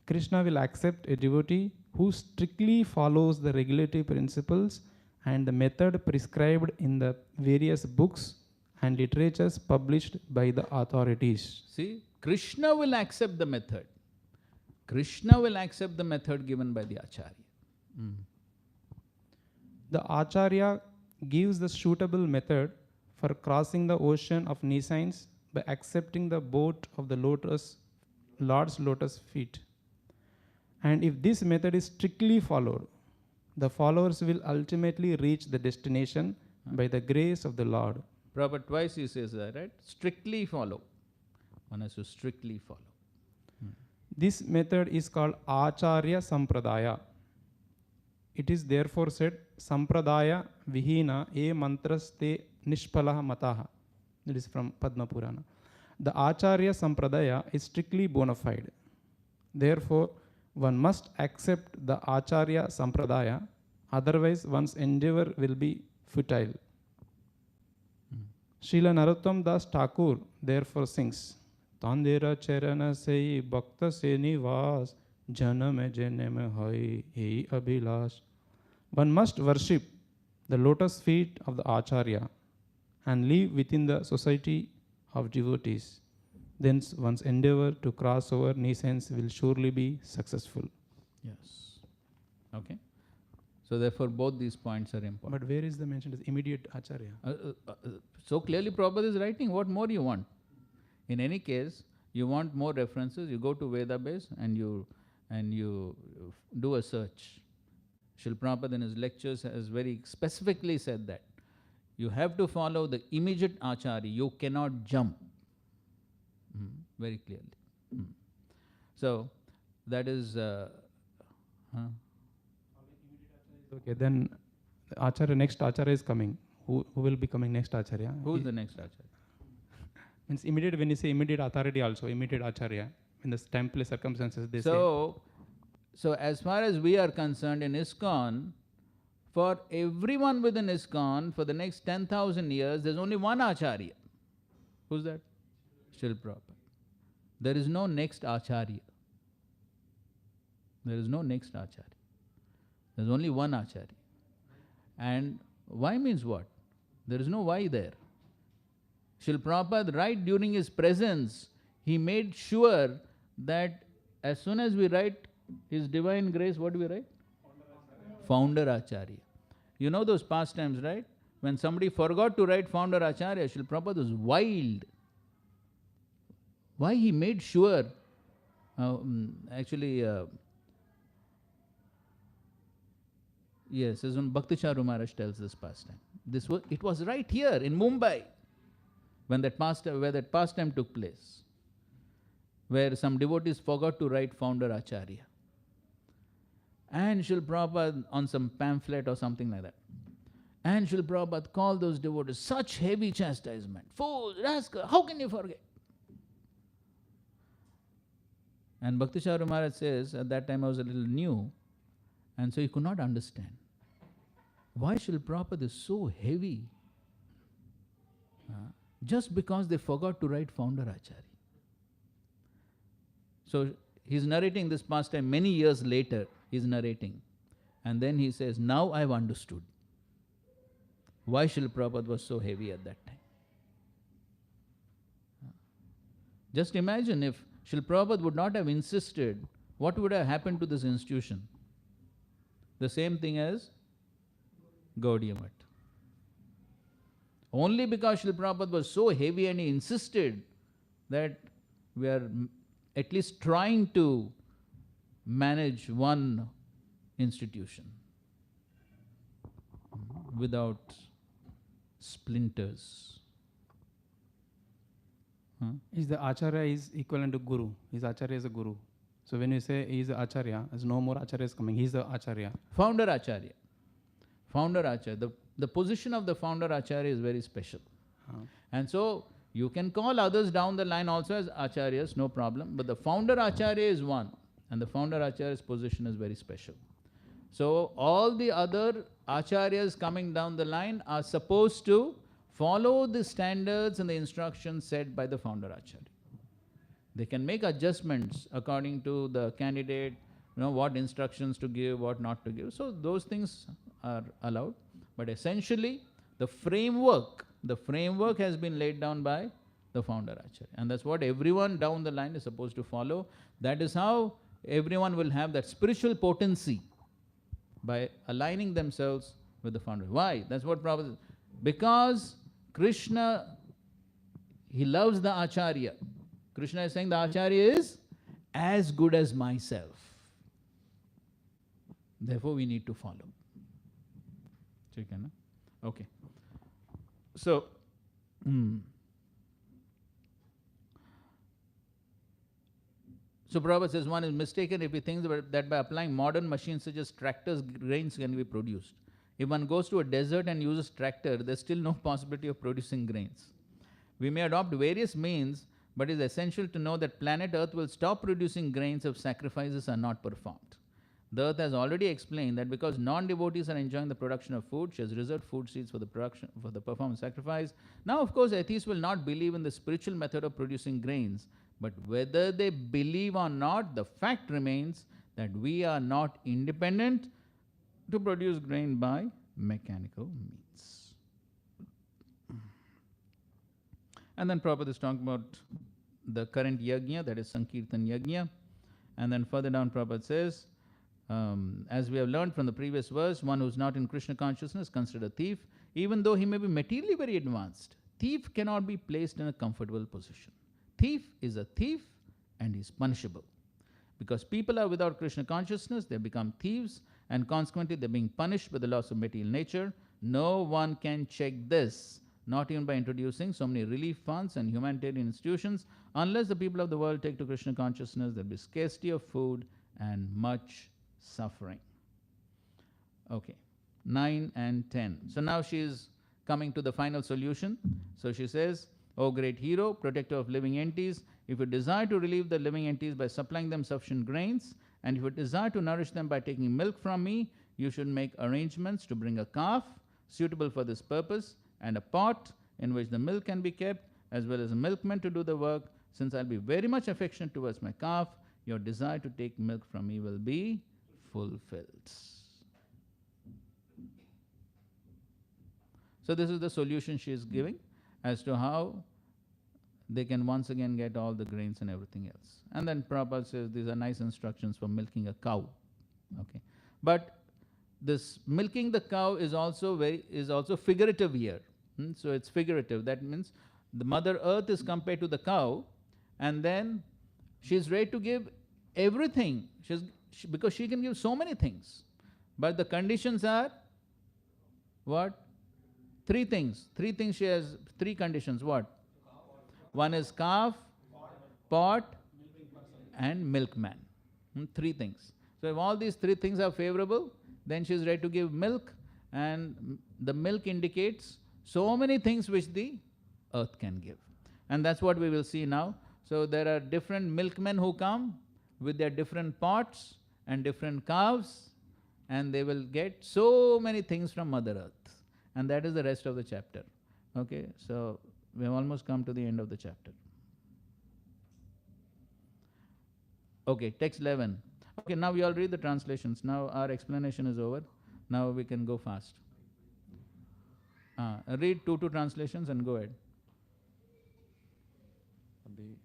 Krishna will accept a devotee who strictly follows the regulatory principles and the method prescribed in the various books and literatures published by the authorities. See, Krishna will accept the method. Krishna will accept the method given by the Acharya. The Acharya gives the suitable method for crossing the ocean of nescience by accepting the boat of the Lord's lotus feet. And if this method is strictly followed, the followers will ultimately reach the destination by the grace of the Lord. Prabhupada twice he says that, right? Strictly follow. One has to strictly follow. This method is called Acharya Sampradaya. It is therefore said, Sampradaya Vihina E Mantraste Nishpalaha Mataha. That is from Padma Purana. The Acharya Sampradaya is strictly bona fide. Therefore, one must accept the Acharya Sampradaya, otherwise one's endeavor will be futile. Srila Narottam Das Thakur therefore sings, Tandera Charana Sei Bhakta Se Nivas Janam Janam Hai Ei Abhilash. One must worship the lotus feet of the Acharya and live within the society of devotees. Thence one's endeavor to cross over nescience will surely be successful. Yes. Okay. So therefore both these points are important. But where is the mention as immediate Acharya? So clearly Prabhupada is writing, what more you want? In any case, you want more references, you go to Veda base and you do a search. Srila Prabhupada in his lectures has very specifically said that you have to follow the immediate Acharya, you cannot jump. Very clearly. So that is Okay, then the Acharya, next Acharya is coming. Who will be coming next Acharya? Who is the next Acharya? Means immediate, when you say immediate authority also, immediate Acharya. In the time, place, circumstances, they say. So as far as we are concerned in ISKCON, for everyone within ISKCON, for the next 10,000 years, there's only one Acharya. Who's that? Srila Prabhupada. There is no next Acharya. There is no next Acharya. There's only one Acharya. And why means what? There is no why there. Srila Prabhupada, right during his presence, he made sure that as soon as we write His Divine Grace, what do we write? Founder Acharya. You know those pastimes, right? When somebody forgot to write Founder Acharya, Srila Prabhupada was wild. Why he made sure, yes, as when Bhakticharu Maharaj tells this pastime. It was right here in Mumbai when where that pastime took place, where some devotees forgot to write Founder Acharya. And Srila Prabhupada on some pamphlet or something like that. And Srila Prabhupada called those devotees such heavy chastisement. Fools, rascal, how can you forget? And Bhakticharu Maharaj says, at that time I was a little new, and so he could not understand. Why Srila Prabhupada is so heavy? Just because they forgot to write Founder Acharya. So he's narrating this pastime many years later, he's narrating. And then he says, now I've understood why Srila Prabhupada was so heavy at that time. Just imagine if Srila Prabhupada would not have insisted, what would have happened to this institution? The same thing as Gaudiya Math. Only because Srila Prabhupada was so heavy and he insisted that we are at least trying to manage one institution without splinters. Is the Acharya is equivalent to Guru. His Acharya is a Guru. So when you say he is the Acharya, there's no more Acharyas coming. He is the Acharya. Founder Acharya. Founder Acharya. The position of the Founder Acharya is very special. And so you can call others down the line also as Acharyas, no problem. But the Founder Acharya is one. And the Founder Acharya's position is very special. So all the other Acharyas coming down the line are supposed to follow the standards and the instructions set by the Founder Acharya. They can make adjustments according to the candidate, what instructions to give, what not to give. So those things are allowed. But essentially, the framework has been laid down by the Founder Acharya. And that's what everyone down the line is supposed to follow. That is how everyone will have that spiritual potency by aligning themselves with the Founder. Why? That's what Prabhupada says. Because Krishna, He loves the Acharya. Krishna is saying the Acharya is as good as myself. Therefore, we need to follow. Okay. So, so Prabhupada says one is mistaken if he thinks that by applying modern machines such as tractors, grains can be produced. If one goes to a desert and uses tractor, there's still no possibility of producing grains. We may adopt various means, but it is essential to know that planet Earth will stop producing grains if sacrifices are not performed. The Earth has already explained that because non-devotees are enjoying the production of food, she has reserved food seeds for the performance sacrifice. Now, of course, atheists will not believe in the spiritual method of producing grains, but whether they believe or not, the fact remains that we are not independent to produce grain by mechanical means. And then Prabhupada is talking about the current yajna, that is Sankirtan yajna. And then further down Prabhupada says, as we have learned from the previous verse, one who is not in Krishna consciousness is considered a thief. Even though he may be materially very advanced, thief cannot be placed in a comfortable position. Thief is a thief and is punishable. Because people are without Krishna consciousness, they become thieves, and consequently they are being punished by the laws of material nature. No one can check this, not even by introducing so many relief funds and humanitarian institutions. Unless the people of the world take to Krishna consciousness, there will be scarcity of food and much suffering. Okay, 9 and 10. So now she is coming to the final solution. So she says, O great hero, protector of living entities, if you desire to relieve the living entities by supplying them sufficient grains, and if you desire to nourish them by taking milk from me, you should make arrangements to bring a calf suitable for this purpose, and a pot in which the milk can be kept, as well as a milkman to do the work. Since I'll be very much affectionate towards my calf, your desire to take milk from me will be fulfilled. So this is the solution she is giving as to how they can once again get all the grains and everything else. And then Prabhupada says these are nice instructions for milking a cow. Okay, but this milking the cow is also figurative here. So it's figurative. That means the Mother Earth is compared to the cow, and then she's ready to give everything. Because she can give so many things. But the conditions are what? 3 things. 3 things she has, 3 conditions. What? One is calf, pot, and milkman. 3 things. So if all these 3 things are favorable, then she is ready to give milk, and the milk indicates so many things which the earth can give. And that's what we will see now. So there are different milkmen who come with their different pots and different calves, and they will get so many things from Mother Earth. And that is the rest of the chapter. Okay, so we have almost come to the end of the chapter. Okay, text 11. Okay, now we all read the translations. Now our explanation is over. Now we can go fast. Read 2 translations and go ahead. अभी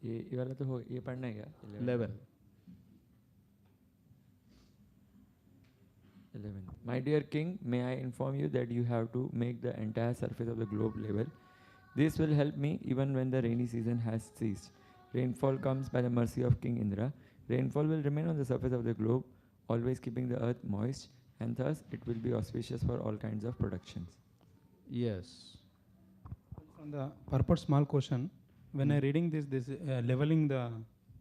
ये वाला तो हो, ये पढ़ना है क्या? 11. 11. My dear king, may I inform you that you have to make the entire surface of the globe level. This will help me even when the rainy season has ceased. Rainfall comes by the mercy of King Indra. Rainfall will remain on the surface of the globe, always keeping the earth moist, and thus it will be auspicious for all kinds of productions. Yes. On the purport small question, when I reading this leveling the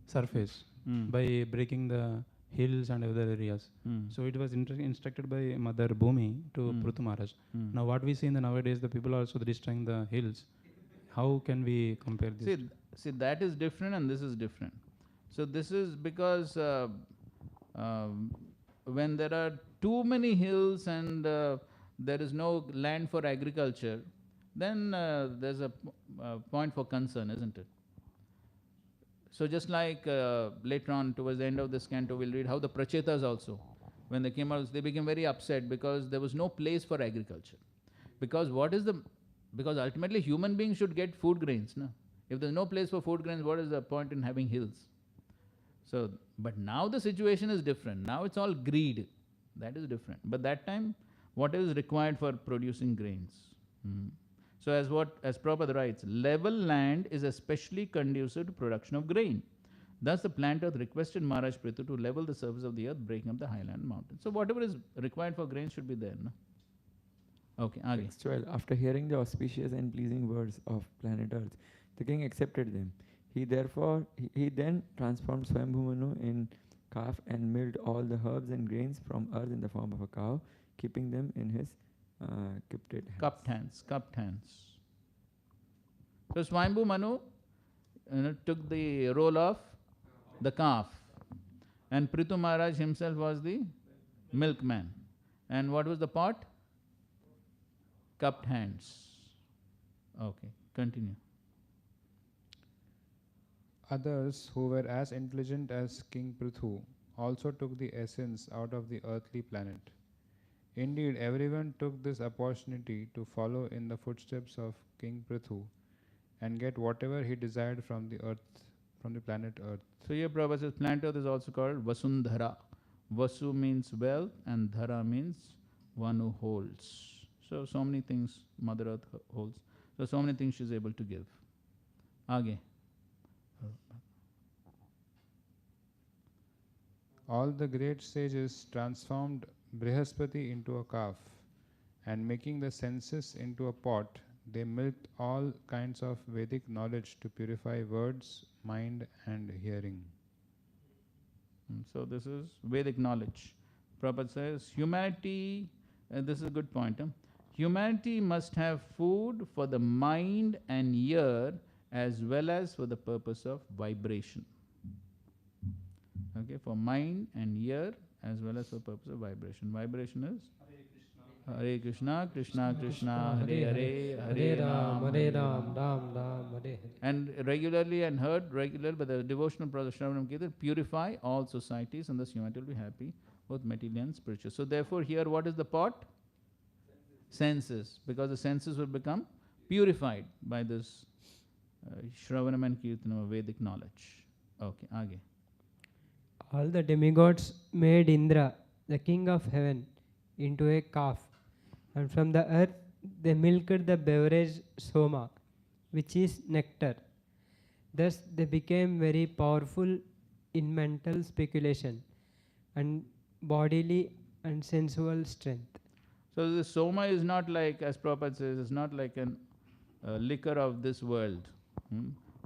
surface by breaking the hills and other areas. So it was instructed by Mother Bhumi to Prithu Maharaj. Now what we see in the nowadays, the people are also destroying the hills. How can we compare this? See, that is different and this is different. So this is because when there are too many hills and there is no land for agriculture, then there's a point for concern, isn't it? So just like later on towards the end of this canto, we'll read how the Prachetas also, when they came out, they became very upset because there was no place for agriculture. Because because ultimately human beings should get food grains. No? If there's no place for food grains, what is the point in having hills? So, but now the situation is different. Now it's all greed. That is different. But that time, what is required for producing grains? So as Prabhupada writes, level land is especially conducive to production of grain. Thus the plant earth requested Maharaj Prithu to level the surface of the earth, breaking up the highland mountains. So whatever is required for grain should be there. No? Okay, aage. Text 12. After hearing the auspicious and pleasing words of planet Earth, the king accepted them. He then transformed Swambhu Manu in calf and milled all the herbs and grains from earth in the form of a cow, keeping them in his cupped hands. Cupped hands. So Swambhu Manu took the role of the calf, and Prithu Maharaj himself was the milkman. And what was the pot? Cupped hands. Okay, continue. Others who were as intelligent as King Prithu also took the essence out of the earthly planet. Indeed, everyone took this opportunity to follow in the footsteps of King Prithu and get whatever he desired from the earth, from the planet Earth. So here Prabhupada says planet Earth is also called Vasundhara. Vasu means wealth and Dhara means one who holds. So many things Mother Earth holds. So many things she is able to give. Aage. All the great sages transformed Brihaspati into a calf, and making the senses into a pot, they milked all kinds of Vedic knowledge to purify words, mind and hearing. So this is Vedic knowledge. Prabhupada says humanity, this is a good point. Humanity must have food for the mind and ear as well as for the purpose of vibration. Okay, for mind and ear as well as for purpose of vibration. Vibration is Hare Krishna, Krishna Krishna, Hare Hare, Hare Ram, Hare Ram, Ram Ram, Hare Hare. And regularly and heard regularly by the devotional brother Shravanam Kirtan, purify all societies and thus humanity will be happy, both material and spiritual. So therefore here what is the pot? Senses, because the senses will become purified by this Shravanam and Kirtanam of Vedic knowledge. Okay, aage. All the demigods made Indra, the king of heaven, into a calf, and from the earth they milked the beverage soma, which is nectar. Thus they became very powerful in mental speculation and bodily and sensual strength. So the soma is not like, as Prabhupada says, it's not like an liquor of this world.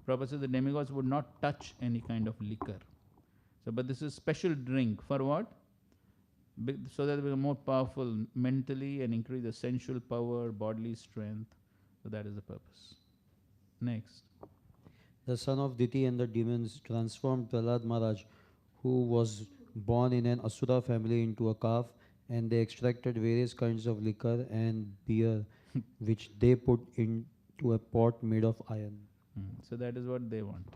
Prabhupada says the demigods would not touch any kind of liquor. So, but this is special drink for what? So that they become more powerful mentally and increase the sensual power, bodily strength. So that is the purpose. Next. The son of Diti and the demons transformed Prahlad Maharaj, who was born in an Asura family, into a calf, and they extracted various kinds of liquor and beer, which they put into a pot made of iron. So that is what they want.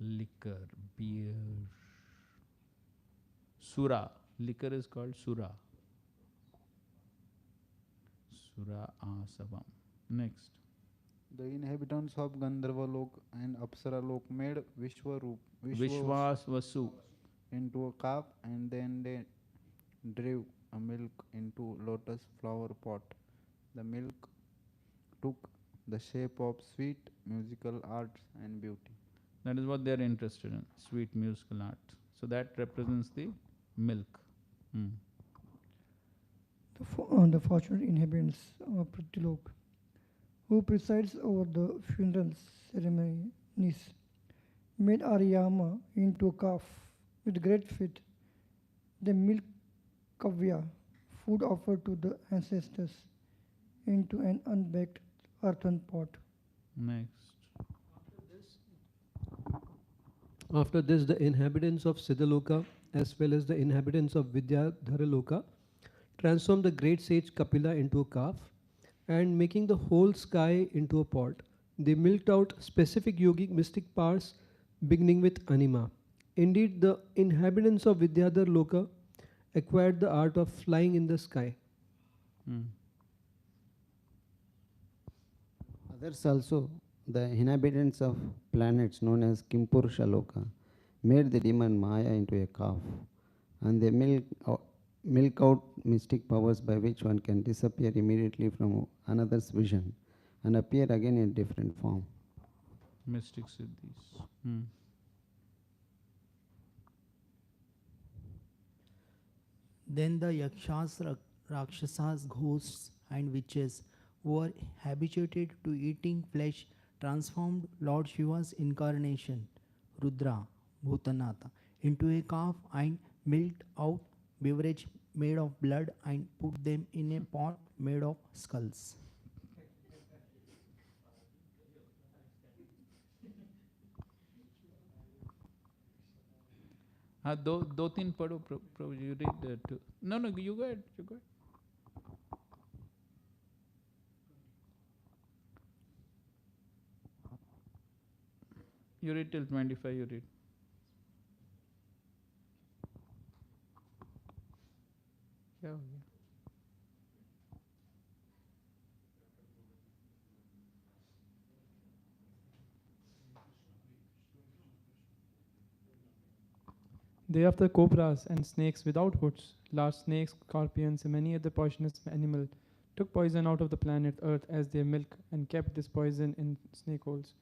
Liquor, beer. Sura. Liquor is called Sura. Sura Asavam. Next. The inhabitants of Gandharva Lok and Apsara Lok made Vishwas Vasu into a calf, and then they drew a milk into lotus flower pot. The milk took the shape of sweet musical arts and beauty. That is what they are interested in, sweet musical art. So that represents the milk. The fortunate inhabitants of Pritulok, who presides over the funeral ceremonies, made Aryama into a calf with great feet. They milked Kavya, food offered to the ancestors, into an unbaked earthen pot. Next. After this, the inhabitants of Siddhaloka as well as the inhabitants of Vidyadharaloka transformed the great sage Kapila into a calf, and making the whole sky into a pot, they milked out specific yogic mystic powers beginning with anima. Indeed, the inhabitants of Vidyadharaloka acquired the art of flying in the sky. Others also, the inhabitants of planets known as Kimpurusha Loka, made the demon Maya into a calf, and they milk out mystic powers by which one can disappear immediately from another's vision and appear again in different form. Mystic siddhis. Then the yakshas, rakshasas, ghosts, and witches who were habituated to eating flesh transformed Lord Shiva's incarnation, Rudra, Bhutanatha, into a calf and milked out beverage made of blood and put them in a pot made of skulls. दो तीन पढ़ो प्रभु जी, you read that. No, you go ahead. You read till 25, you read. क्या हो गया? They of the cobras and snakes without hoods, large snakes, scorpions, and many other poisonous animals took poison out of the planet Earth as their milk and kept this poison in snake holes.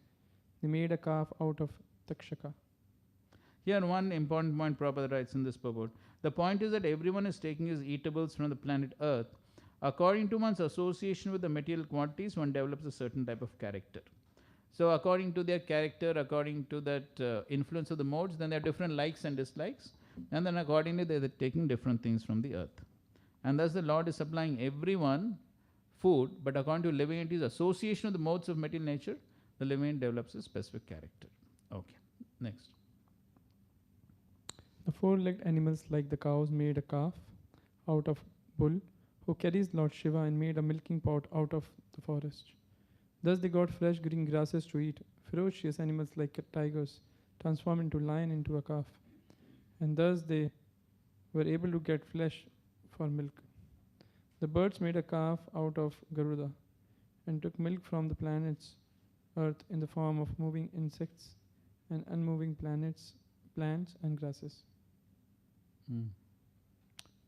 They made a calf out of takshaka. Here, one important point Prabhupada writes in this purport. The point is that everyone is taking his eatables from the planet Earth. According to one's association with the material quantities, one develops a certain type of character. So according to their character, according to that influence of the modes, then there are different likes and dislikes. And then accordingly, they're taking different things from the earth. And thus the Lord is supplying everyone food, but according to living entity's association of the modes of material nature, the living entity develops a specific character. Okay, next. The four-legged animals like the cows made a calf out of bull, who carries Lord Shiva, and made a milking pot out of the forest. Thus they got fresh green grasses to eat. Ferocious animals like tigers transformed into lion into a calf. And thus they were able to get flesh for milk. The birds made a calf out of Garuda and took milk from the planet's earth in the form of moving insects and unmoving plants and grasses.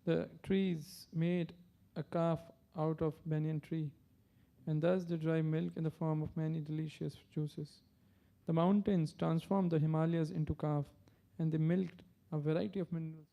The trees made a calf out of banyan tree, and thus they derive milk in the form of many delicious juices. The mountains transformed the Himalayas into calf, and they milked a variety of minerals.